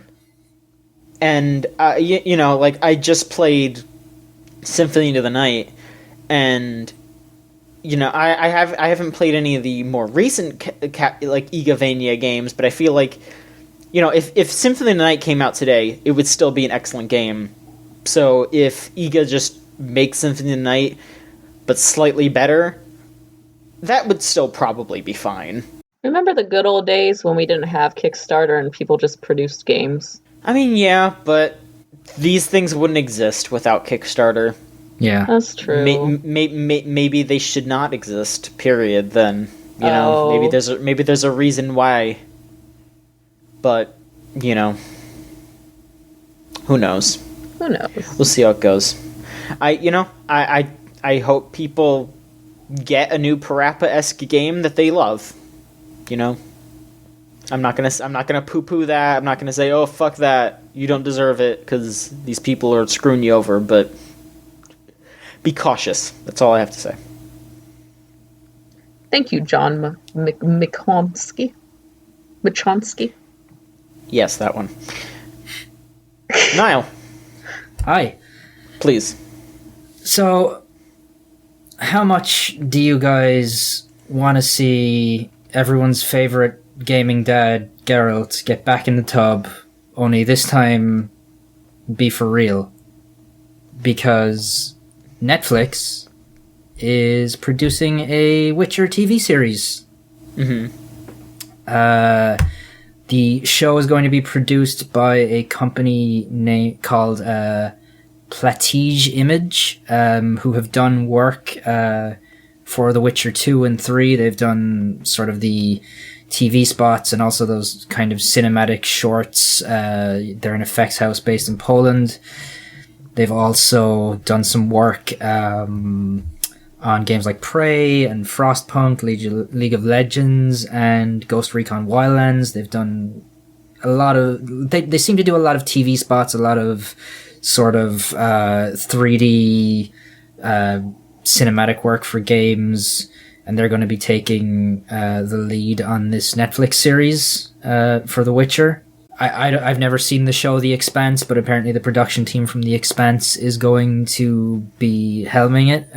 And, you know, like, I just played Symphony of the Night, and, you know, I haven't played any of the more recent, like, Igavania games, but I feel like, you know, if Symphony of the Night came out today, it would still be an excellent game. So if Iga just makes Symphony of the Night, but slightly better, that would still probably be fine. Remember the good old days when we didn't have Kickstarter and people just produced games? I mean, yeah, but these things wouldn't exist without Kickstarter. Yeah. That's true. Maybe they should not exist, period, then. You know, maybe there's a reason why. But, you know, who knows? Who knows? We'll see how it goes. I hope people get a new Parappa-esque game that they love. You know, I'm not gonna poo-poo that. I'm not gonna say, oh, fuck that, you don't deserve it, because these people are screwing you over. But be cautious. That's all I have to say. Thank you, John Machomsky. Yes, that one. Niall, Hi. please. So, how much do you guys want to see everyone's favorite gaming dad, Geralt, get back in the tub, only this time be for real? Because Netflix is producing a Witcher TV series. Mm-hmm. The show is going to be produced by a company called Platige Image, who have done work for The Witcher 2 and 3. They've done sort of the TV spots and also those kind of cinematic shorts. They're an effects house based in Poland. They've also done some work on games like Prey and Frostpunk, League of Legends, and Ghost Recon Wildlands. They've done a lot of... They seem to do a lot of TV spots, a lot of sort of 3D cinematic work for games, and they're going to be taking the lead on this Netflix series for The Witcher. I've never seen the show The Expanse, but apparently the production team from The Expanse is going to be helming it.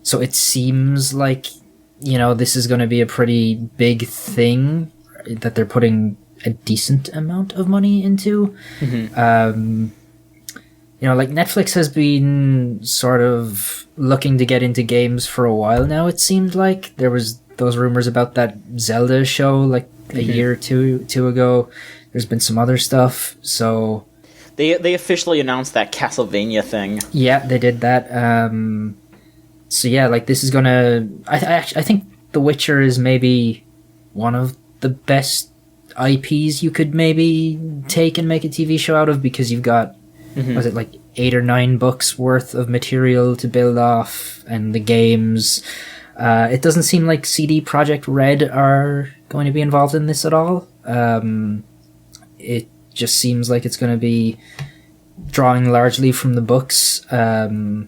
So it seems like, you know, this is going to be a pretty big thing that they're putting a decent amount of money into. Mm-hmm. like Netflix has been sort of looking to get into games for a while now. It seemed like there was those rumors about that Zelda show like a year or two ago. There's been some other stuff, so they officially announced that Castlevania thing. Yeah, they did that. So yeah, like this is gonna. I think The Witcher is maybe one of the best IPs you could maybe take and make a TV show out of, because you've got was it like 8 or 9 books worth of material to build off, and the games. It doesn't seem like CD Projekt Red are going to be involved in this at all. It just seems like it's going to be drawing largely from the books. But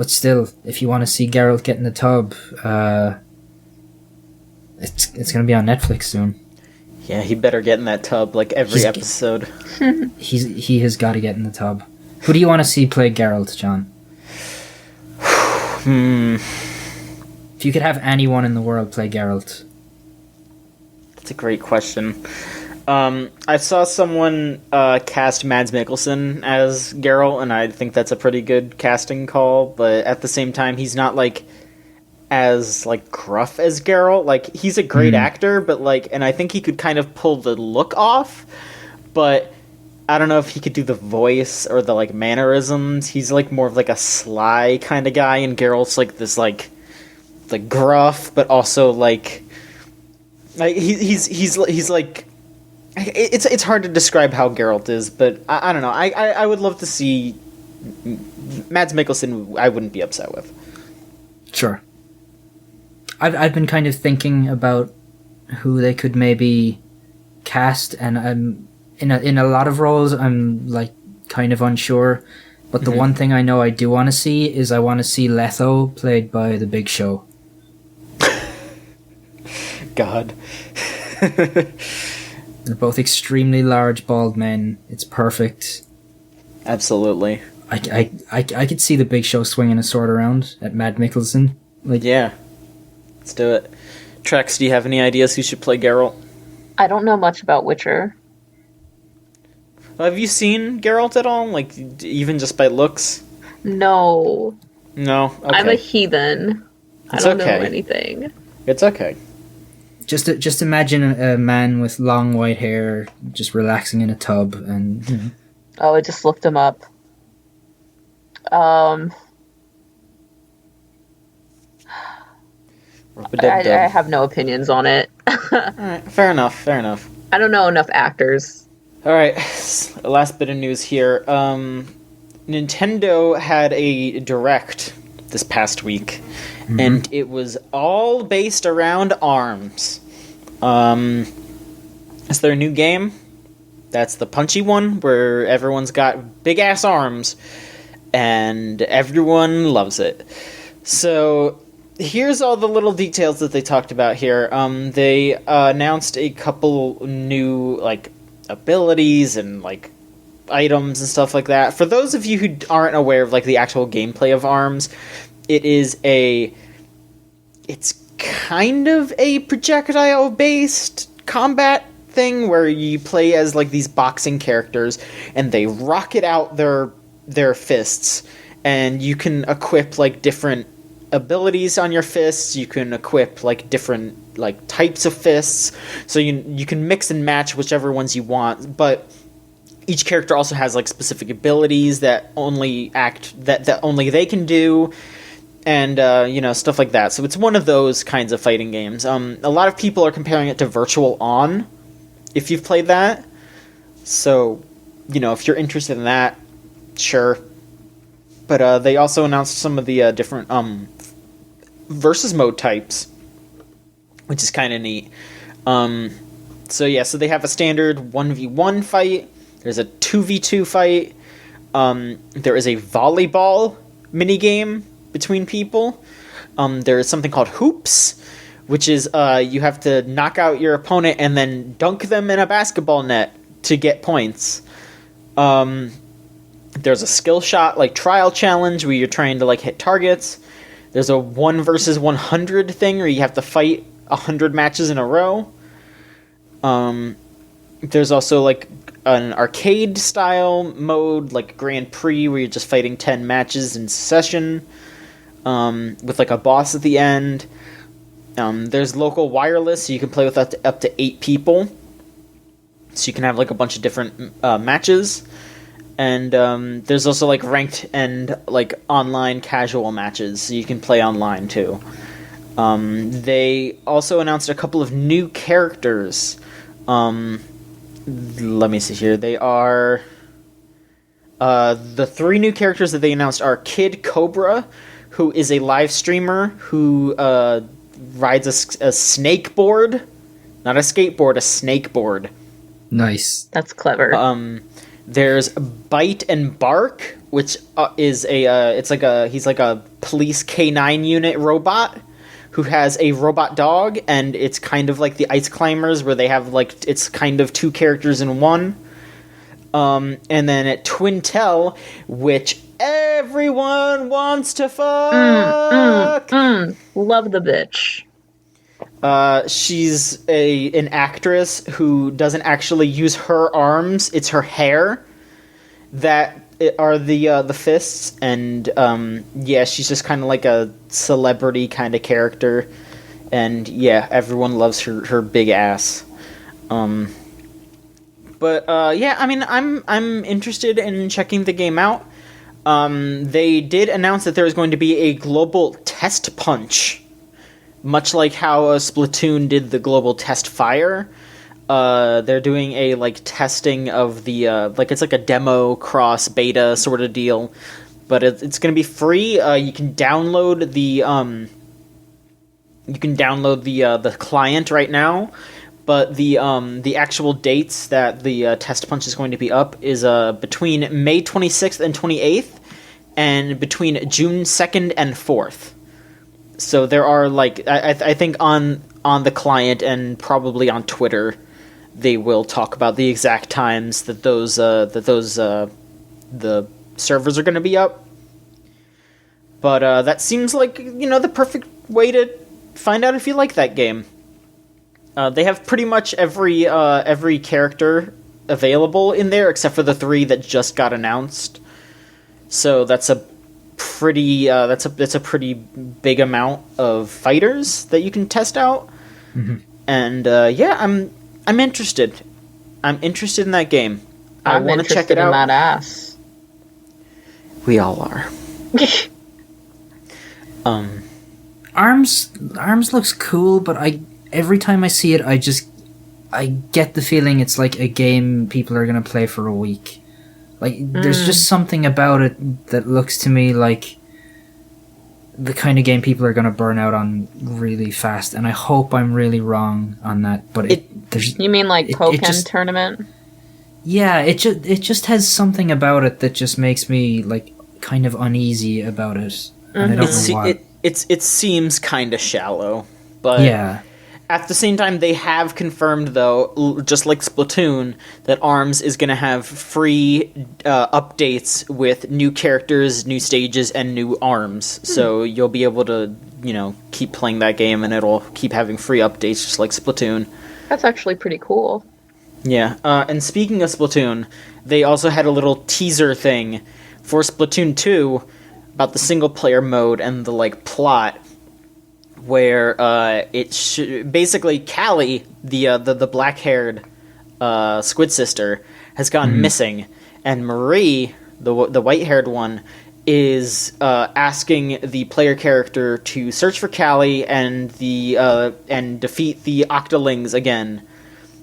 still, if you want to see Geralt get in the tub, it's going to be on Netflix soon. Yeah, he better get in that tub like every episode. He has got to get in the tub. Who do you want to see play Geralt, John? If you could have anyone in the world play Geralt. That's a great question. I saw someone cast Mads Mikkelsen as Geralt, and I think that's a pretty good casting call, but at the same time, he's not, like, as, like, gruff as Geralt. Like, he's a great actor, but, like, and I think he could kind of pull the look off, but I don't know if he could do the voice or the, like, mannerisms. He's, like, more of, like, a sly kind of guy, and Geralt's, like, this, like gruff, but also, like he's like... It's hard to describe how Geralt is, but I don't know. I would love to see Mads Mikkelsen. I wouldn't be upset with. Sure. I've been kind of thinking about who they could maybe cast, and I'm in a lot of roles I'm like kind of unsure. But the one thing I know I do want to see is I want to see Letho played by the Big Show. God. They're both extremely large, bald men. It's perfect. Absolutely. I could see the Big Show swinging a sword around at Mads Mikkelsen. Like, yeah. Let's do it. Trex, do you have any ideas who should play Geralt? I don't know much about Witcher. Have you seen Geralt at all? Like, even just by looks? No. No? Okay. I'm a heathen. It's I don't okay. know anything. It's okay. Just imagine a man with long white hair just relaxing in a tub, and Oh, I just looked him up. I have no opinions on it. Alright, fair enough. I don't know enough actors. Alright, last bit of news here. Nintendo had a Direct this past week, and it was all based around ARMS. It's their new game. That's the punchy one, where everyone's got big-ass arms, and everyone loves it. So, here's all the little details that they talked about here. They announced a couple new, like, abilities and, like, items and stuff like that. For those of you who aren't aware of, like, the actual gameplay of ARMS, it's kind of a projectile-based combat thing where you play as, like, these boxing characters, and they rocket out their fists, and you can equip, like, different abilities on your fists. You can equip, like, different, like, types of fists, so you can mix and match whichever ones you want, but each character also has, like, specific abilities that only they can do, and stuff like that. So it's one of those kinds of fighting games. A lot of people are comparing it to Virtual On, if you've played that. So, if you're interested in that, sure. But they also announced some of the different versus mode types, which is kind of neat. So they have a standard 1v1 fight. There's a 2v2 fight. There is a volleyball minigame between people. There is something called hoops, which is you have to knock out your opponent and then dunk them in a basketball net to get points. There's a skill shot, like, trial challenge where you're trying to, like, hit targets. There's a 1 versus 100 thing where you have to fight 100 matches in a row. There's also, like, an arcade style mode, like Grand Prix, where you're just fighting 10 matches in succession, with like a boss at the end. There's local wireless, so you can play with up to 8 people. So you can have like a bunch of different matches. And there's also like ranked and like online casual matches, so you can play online too. They also announced a couple of new characters. Let me see here. They are... the 3 new characters that they announced are Kid Cobra, who is a live streamer who rides a snakeboard. Not a skateboard, a snakeboard. Nice. That's clever. There's Bite and Bark, which is he's like a police K9 unit robot who has a robot dog, and it's kind of like the Ice Climbers, where they have like, it's kind of 2 characters in one. And then at Twintel, which everyone wants to fuck. Love the bitch. She's an actress who doesn't actually use her arms; it's her hair that are the fists. And yeah, she's just kind of like a celebrity kind of character, and yeah, everyone loves her big ass. But yeah, I mean, I'm interested in checking the game out. They did announce that there is going to be a global test punch. Much like how Splatoon did the global test fire, they're doing a like testing of the like, it's like a demo cross beta sort of deal, but it's going to be free. You can download the client right now, but the actual dates that the test punch is going to be up is between May 26th and 28th, and between June 2nd and 4th. So there are like, I think on the client and probably on Twitter, they will talk about the exact times that the servers are going to be up. But that seems like, the perfect way to find out if you like that game. They have pretty much every character available in there except for the 3 that just got announced. So that's a pretty pretty big amount of fighters that you can test out. Mm-hmm. And yeah, I'm interested. I'm interested in that game. I want to check it out. I'm interested in that ass. We all are. Arms looks cool, but every time I see it, I get the feeling it's like a game people are gonna play for a week. Like, there's just something about it that looks to me like the kind of game people are going to burn out on really fast, and I hope I'm really wrong on that. But you mean like Pokken Tournament? Yeah, it just has something about it that just makes me like kind of uneasy about it, and I don't know why. It seems kind of shallow, but yeah. At the same time, they have confirmed, though, just like Splatoon, that ARMS is going to have free updates with new characters, new stages, and new arms. So you'll be able to, keep playing that game, and it'll keep having free updates, just like Splatoon. That's actually pretty cool. Yeah, and speaking of Splatoon, they also had a little teaser thing for Splatoon 2 about the single-player mode and the, plot, where basically Callie, the black-haired squid sister, has gone missing, and Marie, the white-haired one, is asking the player character to search for Callie and and defeat the Octolings again.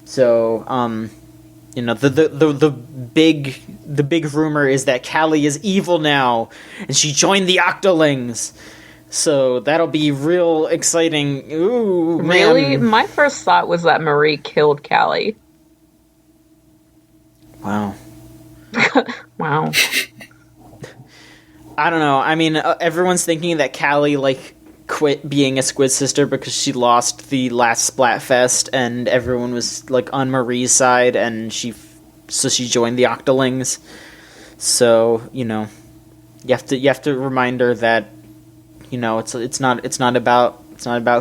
So, the big rumor is that Callie is evil now, and she joined the Octolings. So that'll be real exciting. Ooh, man. Really? My first thought was that Marie killed Callie. Wow. Wow. I don't know. I mean, everyone's thinking that Callie, quit being a Squid Sister because she lost the last Splatfest, and everyone was, on Marie's side, and she joined the Octolings. So, you have to remind her that, it's not about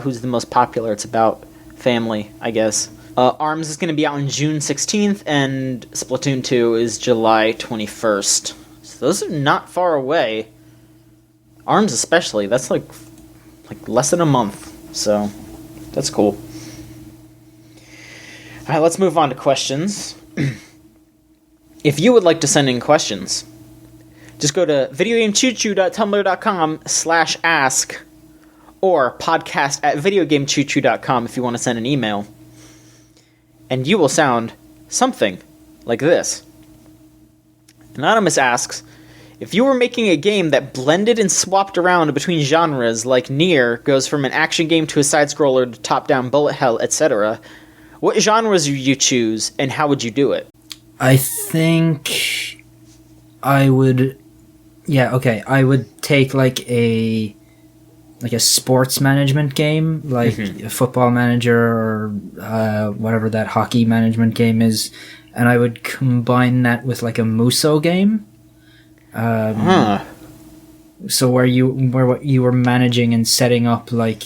who's the most popular. It's about family, I guess. ARMS is going to be out on June 16th, and Splatoon 2 is July 21st. So those are not far away. ARMS especially, that's like less than a month. So that's cool. Alright, let's move on to questions. If you would like to send in questions, just go to videogamechoochoo.tumblr.com/ask or podcast@videogamechoochoo.com if you want to send an email. And you will sound something like this. Anonymous asks, if you were making a game that blended and swapped around between genres like Nier goes from an action game to a side-scroller to top-down bullet hell, etc., what genres would you choose and how would you do it? I think I would... Yeah, okay. I would take like a sports management game, like a Football Manager or whatever that hockey management game is, and I would combine that with like a Muso game. So where you were managing and setting up like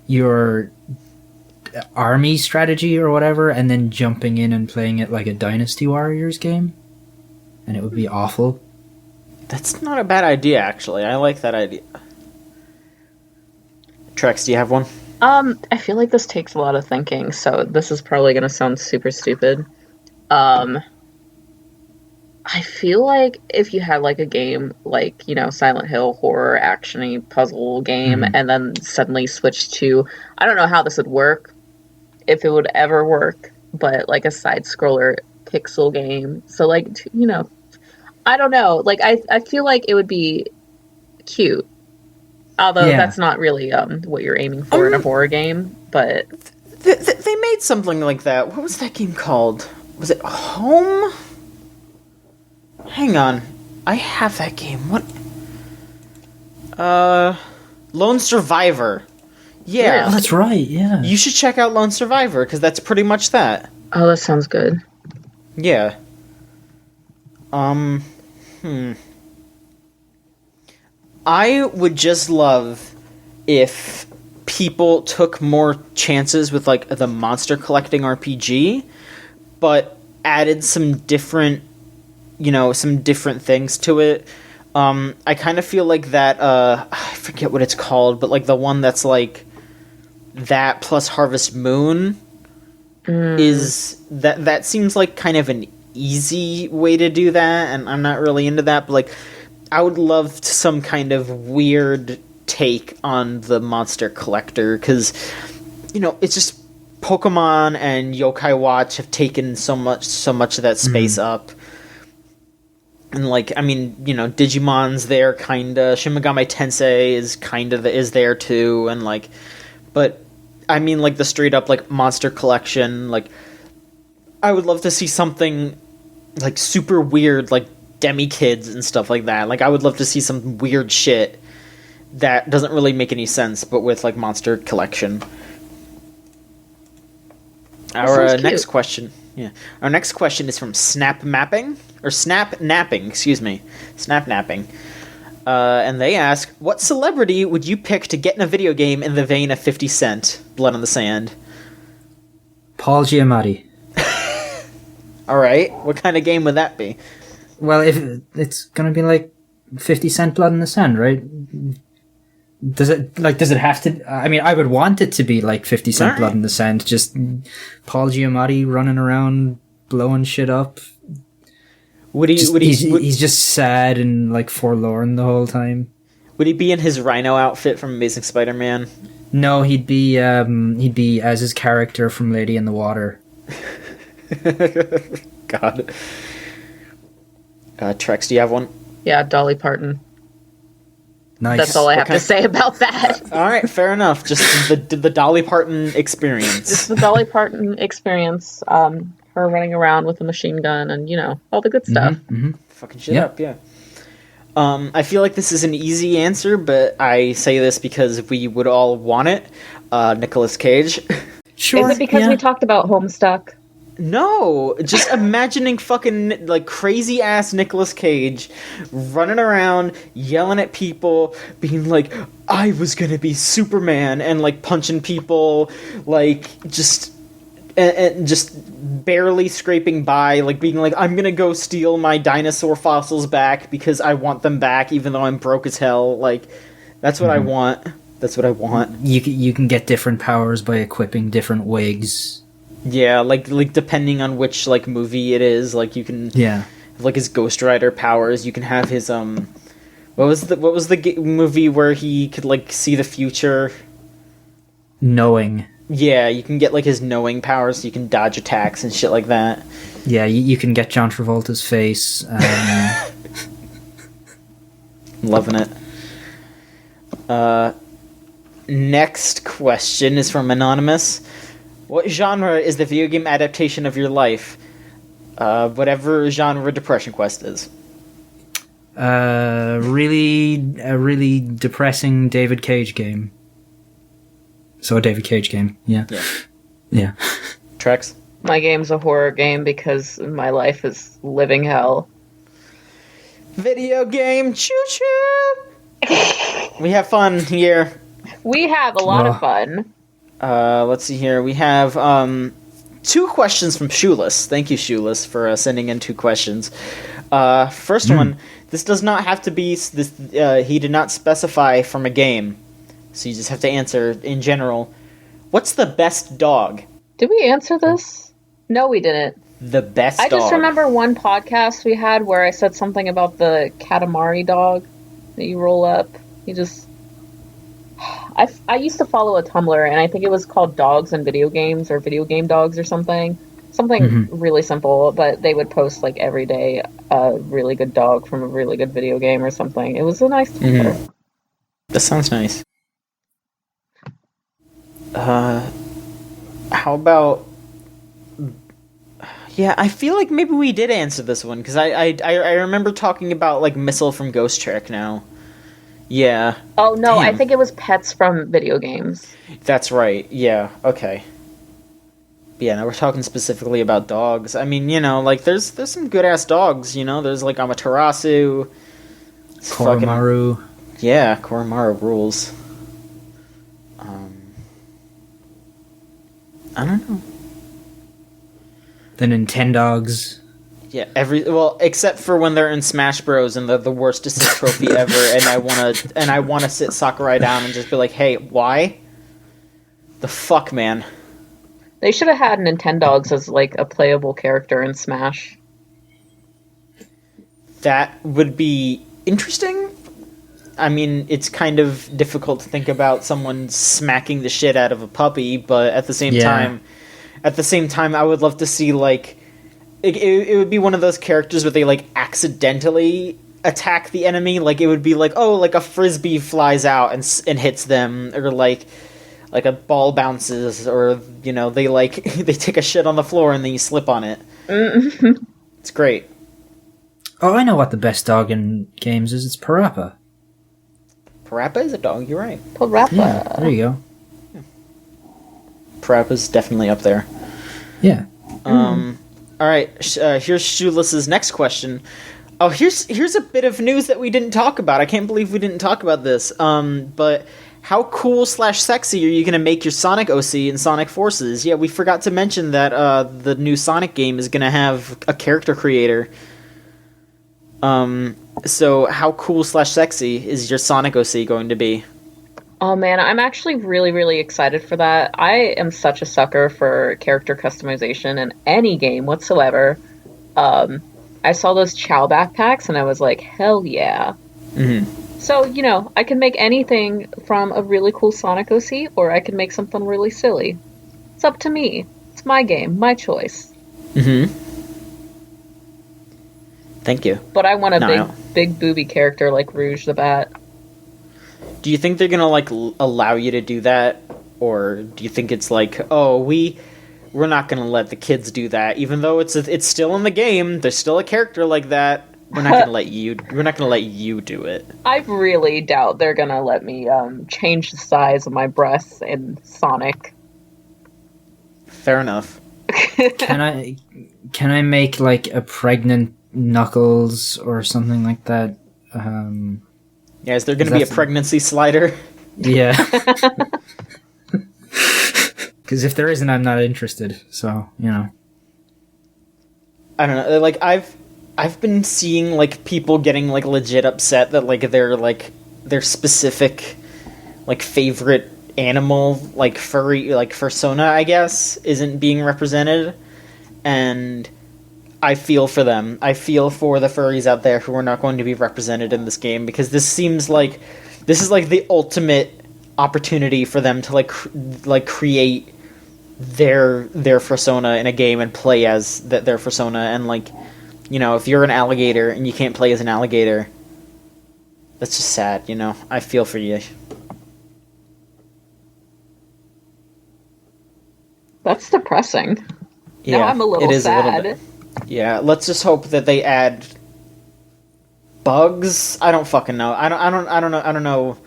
your army strategy or whatever, and then jumping in and playing it like a Dynasty Warriors game, and it would be awful. That's not a bad idea, actually. I like that idea. Trex, do you have one? I feel like this takes a lot of thinking, so this is probably going to sound super stupid. I feel like if you had like a game like, you know, Silent Hill, horror, action-y puzzle game, and then suddenly switch to, I don't know how this would work, if it would ever work, but like a side-scroller pixel game. So like, you know, I don't know. Like, I feel like it would be cute. Although that's not really what you're aiming for in a horror game, but... They made something like that. What was that game called? Was it Home? Hang on. I have that game. What? Lone Survivor. Yeah. Oh, that's right, yeah. You should check out Lone Survivor, because that's pretty much that. Oh, that sounds good. Yeah. I would just love if people took more chances with like the monster collecting RPG, but added some different, you know, some different things to it. I kind of feel like that, I forget what it's called, but like the one that's like that plus Harvest Moon is that seems like kind of an easy way to do that, and I'm not really into that, but like I would love some kind of weird take on the monster collector, because, you know, it's just Pokemon and Yokai Watch have taken so much of that space up. And like, I mean, you know, Digimon's there kinda, Shin Megami Tensei is there too, and like, but I mean like the straight up like monster collection, like I would love to see something like super weird, like Demi-Kids and stuff like that. Like I would love to see some weird shit that doesn't really make any sense, but with like monster collection. Our next question is from Snap Napping, and they ask, what celebrity would you pick to get in a video game in the vein of 50 Cent, Blood on the Sand? Paul Giamatti. Alright, what kind of game would that be? Well, if it's gonna be like 50 Cent Blood in the Sand, right? Does it have to... I mean, I would want it to be like 50 Cent Blood in the Sand, just Paul Giamatti running around, blowing shit up. He's just sad and like forlorn the whole time. Would he be in his rhino outfit from Amazing Spider-Man? No, he'd be as his character from Lady in the Water. God. Trex, do you have one? Yeah, Dolly Parton. Nice. That's all I have to say about that. All right, fair enough. Just the Dolly Parton experience. Just the Dolly Parton experience. Her running around with a machine gun and, you know, all the good stuff. Fucking shit up, yeah. I feel like this is an easy answer, but I say this because we would all want it. Nicolas Cage. Sure. Is it because we talked about Homestuck? No, just imagining fucking like crazy ass Nicolas Cage running around, yelling at people, being like, "I was gonna be Superman," and like punching people, like just and just barely scraping by, like being like, I'm gonna go steal my dinosaur fossils back because I want them back, even though I'm broke as hell. Like, that's what I want. That's what I want. You can get different powers by equipping different wigs. Yeah, like depending on which like movie it is, like you can have, like his Ghost Rider powers. You can have his what was the movie where he could like see the future? Knowing. Yeah, you can get like his knowing powers. So you can dodge attacks and shit like that. Yeah, you can get John Travolta's face. Loving it. Next question is from Anonymous. What genre is the video game adaptation of your life? Whatever genre Depression Quest is. A really depressing David Cage game. So a David Cage game, yeah. Yeah. Trex? My game's a horror game because my life is living hell. Video game choo-choo! We have fun here. We have a lot of fun. Let's see here. We have 2 questions from Shoeless. Thank you, Shoeless, for sending in 2 questions. First one, this does not have to be... he did not specify from a game, so you just have to answer in general. What's the best dog? Did we answer this? No, we didn't. The best dog. I just remember one podcast we had where I said something about the Katamari dog that you roll up. You just... I used to follow a Tumblr, and I think it was called Dogs and Video Games, or Video Game Dogs or something. Something really simple, but they would post, like, every day a really good dog from a really good video game or something. It was a nice Tumblr. That sounds nice. How about... Yeah, I feel like maybe we did answer this one, because I remember talking about, like, Missile from Ghost Trick now. Yeah. Oh, no, Damn. I think it was pets from video games. That's right, yeah, okay. Yeah, now we're talking specifically about dogs. I mean, you know, like, there's some good-ass dogs, you know? There's, like, Amaterasu. Koromaru. Yeah, Koromaru rules. I don't know. The Nintendogs. Yeah, except for when they're in Smash Bros. And they're the worst assist trophy ever, and I wanna sit Sakurai down and just be like, hey, why? The fuck, man? They should have had Nintendogs as, like, a playable character in Smash. That would be interesting. I mean, it's kind of difficult to think about someone smacking the shit out of a puppy, but at the same time, I would love to see, like, it would be one of those characters where they, like, accidentally attack the enemy. Like, it would be like, oh, like a frisbee flies out and hits them, or like a ball bounces, or, you know, they like they take a shit on the floor and then you slip on it. It's great. Oh, I know what the best dog in games is. It's Parappa. Parappa is a dog, you're right. Parappa. Yeah, there you go. Parappa's definitely up there. Yeah. Alright, here's Shoeless's next question. Oh, here's a bit of news that we didn't talk about. I can't believe we didn't talk about this. But how cool/sexy are you going to make your Sonic OC in Sonic Forces? Yeah, we forgot to mention that the new Sonic game is going to have a character creator. So how cool/sexy is your Sonic OC going to be? Oh man, I'm actually really, really excited for that. I am such a sucker for character customization in any game whatsoever. I saw those Chow backpacks and I was like, hell yeah. So, you know, I can make anything from a really cool Sonic OC, or I can make something really silly. It's up to me. It's my game, my choice. Thank you. But I want a big booby character like Rouge the Bat. Do you think they're gonna, like, allow you to do that? Or do you think it's like, oh, we're not gonna let the kids do that, even though it's still in the game, there's still a character like that, we're not gonna let you do it. I really doubt they're gonna let me change the size of my breasts in Sonic. Fair enough. Can I make, like, a pregnant Knuckles or something like that? Yeah, is there going to be a pregnancy slider? Yeah. Because if there isn't, I'm not interested. So, you know. I don't know. Like I've been seeing like people getting like legit upset that like their specific like favorite animal like furry like fursona, I guess, isn't being represented, and I feel for them. I feel for the furries out there who are not going to be represented in this game, because this seems like this is like the ultimate opportunity for them to like create their fursona in a game and play as their fursona. And like, you know, if you're an alligator and you can't play as an alligator, that's just sad, you know. I feel for you. That's depressing. Yeah, now I'm a little it is sad. a little bit. Yeah, let's just hope that they add bugs. I don't fucking know. I don't know.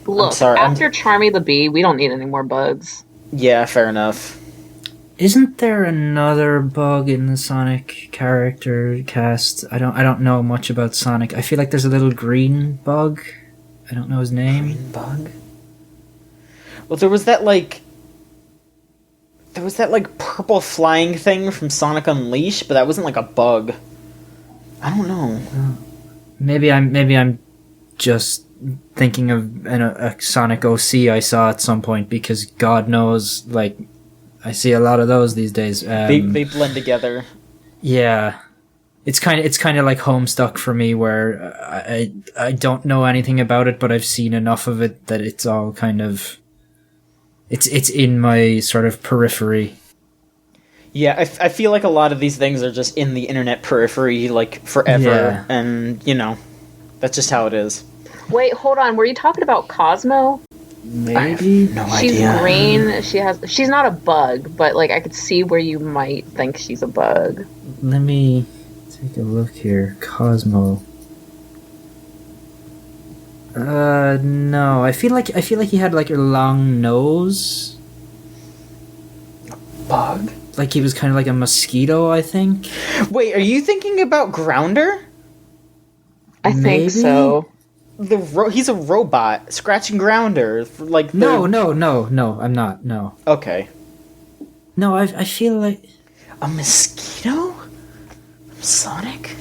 Look, I'm sorry. after Charmy the Bee, we don't need any more bugs. Yeah, fair enough. Isn't there another bug in the Sonic character cast? I don't know much about Sonic. I feel like there's a little green bug. I don't know his name. Green bug? Well, there was that like purple flying thing from Sonic Unleashed, but that wasn't like a bug. I don't know. Maybe I'm just thinking of a Sonic OC I saw at some point, because God knows, like, I see a lot of those these days. They blend together. Yeah, it's kind of like Homestuck for me, where I don't know anything about it, but I've seen enough of it that it's all kind of it's in my sort of periphery. Yeah, I feel like a lot of these things are just in the internet periphery, like, forever, Yeah. and, you know, that's just how it is. Wait, hold on. Were you talking about Cosmo? Maybe. No She's idea. green. She's not a bug, but like I could see where you might think she's a bug. Let me take a look here. Cosmo. No. I feel like he had like a long nose. Bug? Like he was kind of like a mosquito, I think. Wait, are you thinking about Grounder? I Maybe? think so. He's a robot, scratching Grounder. Like No, I'm not. No. Okay. No, I feel like A mosquito? Sonic?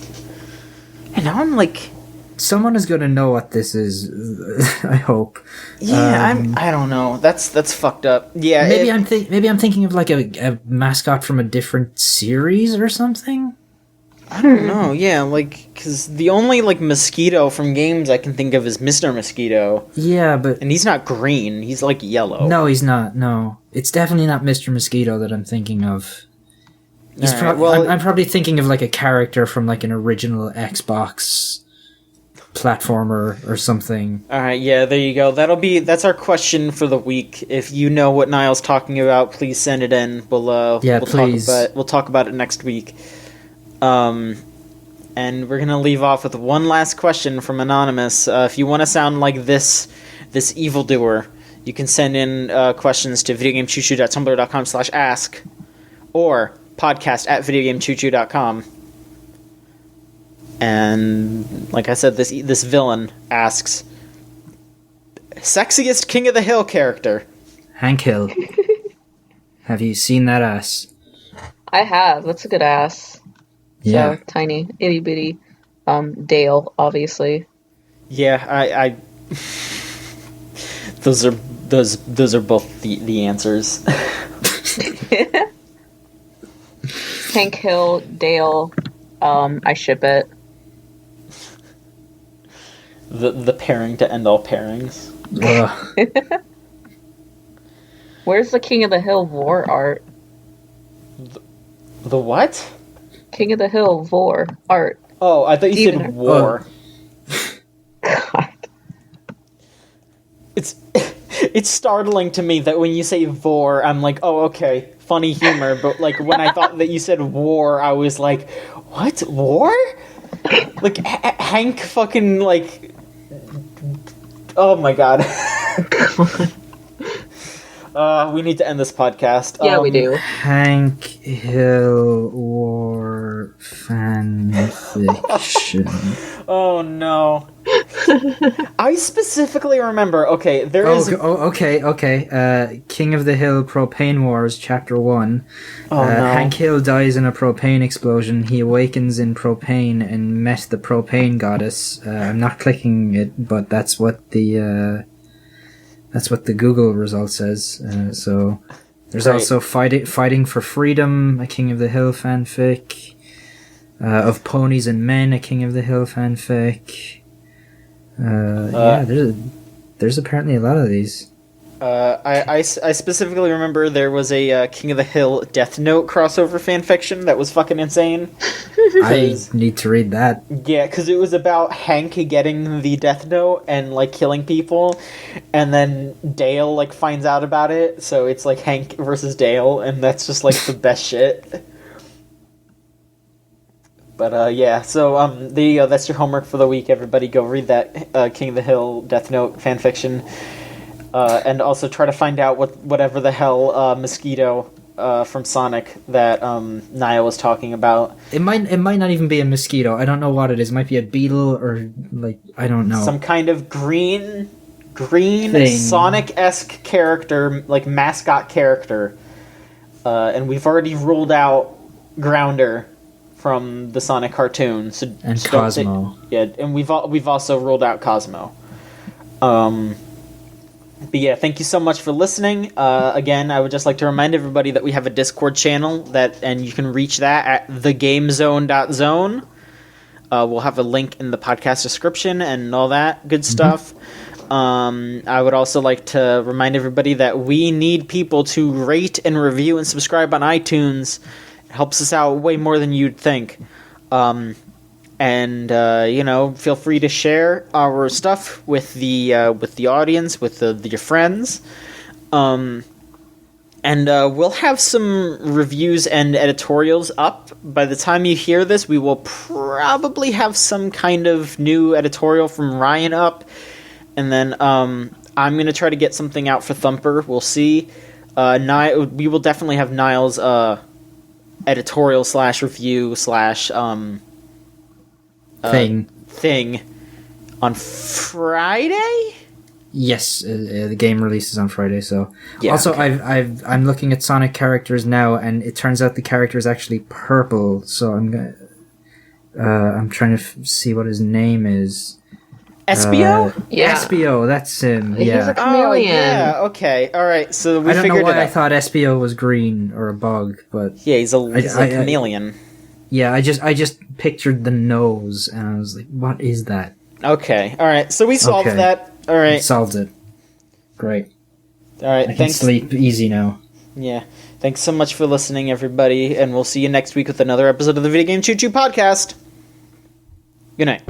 And now I'm like... someone is gonna know what this is. I hope. Yeah, I don't know. That's fucked up. Yeah, Maybe I'm thinking of like a mascot from a different series or something. I don't know. Yeah, like, because the only like mosquito from games I can think of is Mr. Mosquito, Yeah, but and he's not green. He's like yellow. no, he's not. No, it's definitely not Mr. Mosquito that I'm thinking of. He's All right, well- I'm probably thinking of like a character from like an original Xbox platformer or something. All right, yeah, there you go. That's our question for the week. If you know what Niall's talking about, please send it in. We'll please. We'll talk about it next week. And we're gonna leave off with one last question from Anonymous. If you want to sound like this evildoer, you can send in questions to videogamechoochoo.tumblr.com/ask or podcast@videogamechoochoo.com. And like I said, this villain asks, sexiest King of the Hill character. Hank Hill. Have you seen that ass? I have. That's a good ass. Yeah. So tiny, itty bitty. Dale, obviously. Yeah, I those are both the answers. Hank Hill, Dale. I ship it. the pairing to end all pairings. Ugh. Where's the King of the Hill vor art? The what? King of the Hill vor art. Oh, I thought you Even- said war. God. It's startling to me that when you say vor, I'm like, oh, okay, funny humor. But like when I thought that you said war, I was like, what, war? Like Hank fucking like, oh my god. We need to end this podcast. Yeah, we do. Hank Hill war fanfiction. Oh no. I specifically remember. Okay, there is. Okay. King of the Hill Propane Wars, Chapter 1. Oh, no. Hank Hill dies in a propane explosion. He awakens in propane and met the propane goddess. I'm not clicking it, but that's what the Google result says. So there's Great. also fighting for freedom, a King of the Hill fanfic. Of Ponies and Men, a King of the Hill fanfic. There's apparently a lot of these. I specifically remember there was a King of the Hill Death Note crossover fanfiction that was fucking insane. I need to read that. Yeah, because it was about Hank getting the Death Note and, like, killing people, and then Dale, like, finds out about it, so it's, like, Hank versus Dale, and that's just, like, the best shit. But, yeah, so, there you go, that's your homework for the week, everybody. Go read that King of the Hill Death Note fanfiction. And also try to find out whatever the hell mosquito from Sonic that Niall was talking about. It might not even be a mosquito. I don't know what it is. It might be a beetle or, like, I don't know. Some kind of green thing. Sonic-esque character, like mascot character. And we've already ruled out Grounder from the Sonic cartoon. And Cosmo. And we've also ruled out Cosmo. But yeah, thank you so much for listening. Again, I would just like to remind everybody that we have a Discord channel and you can reach that at thegamezone.zone. We'll have a link in the podcast description and all that good stuff. I would also like to remind everybody that we need people to rate and review and subscribe on iTunes. It helps us out way more than you'd think. And feel free to share our stuff with the audience, with your friends. And we'll have some reviews and editorials up. By the time you hear this, we will probably have some kind of new editorial from Ryan up. And then I'm going to try to get something out for Thumper. We'll see. We will definitely have Niall's editorial / review / thing on Friday. Yes, the game releases on Friday. So yeah, also, okay. I'm looking at Sonic characters now, and it turns out the character is actually purple. So I'm trying to see what his name is. Espio? Yeah. Espio, that's him. He's Yeah. a chameleon. Oh, yeah. Okay. All right. So we I don't know figured why it I out. thought Espio was green or a bug, but Yeah, he's a chameleon. yeah, I just pictured the nose, and I was like, "What is that?" Okay. All right. So we solved Okay. that. All right. Solved it. Great. All right. I can Thanks. sleep easy now. Yeah. Thanks so much for listening, everybody, and we'll see you next week with another episode of the Video Game Choo Choo Podcast. Good night.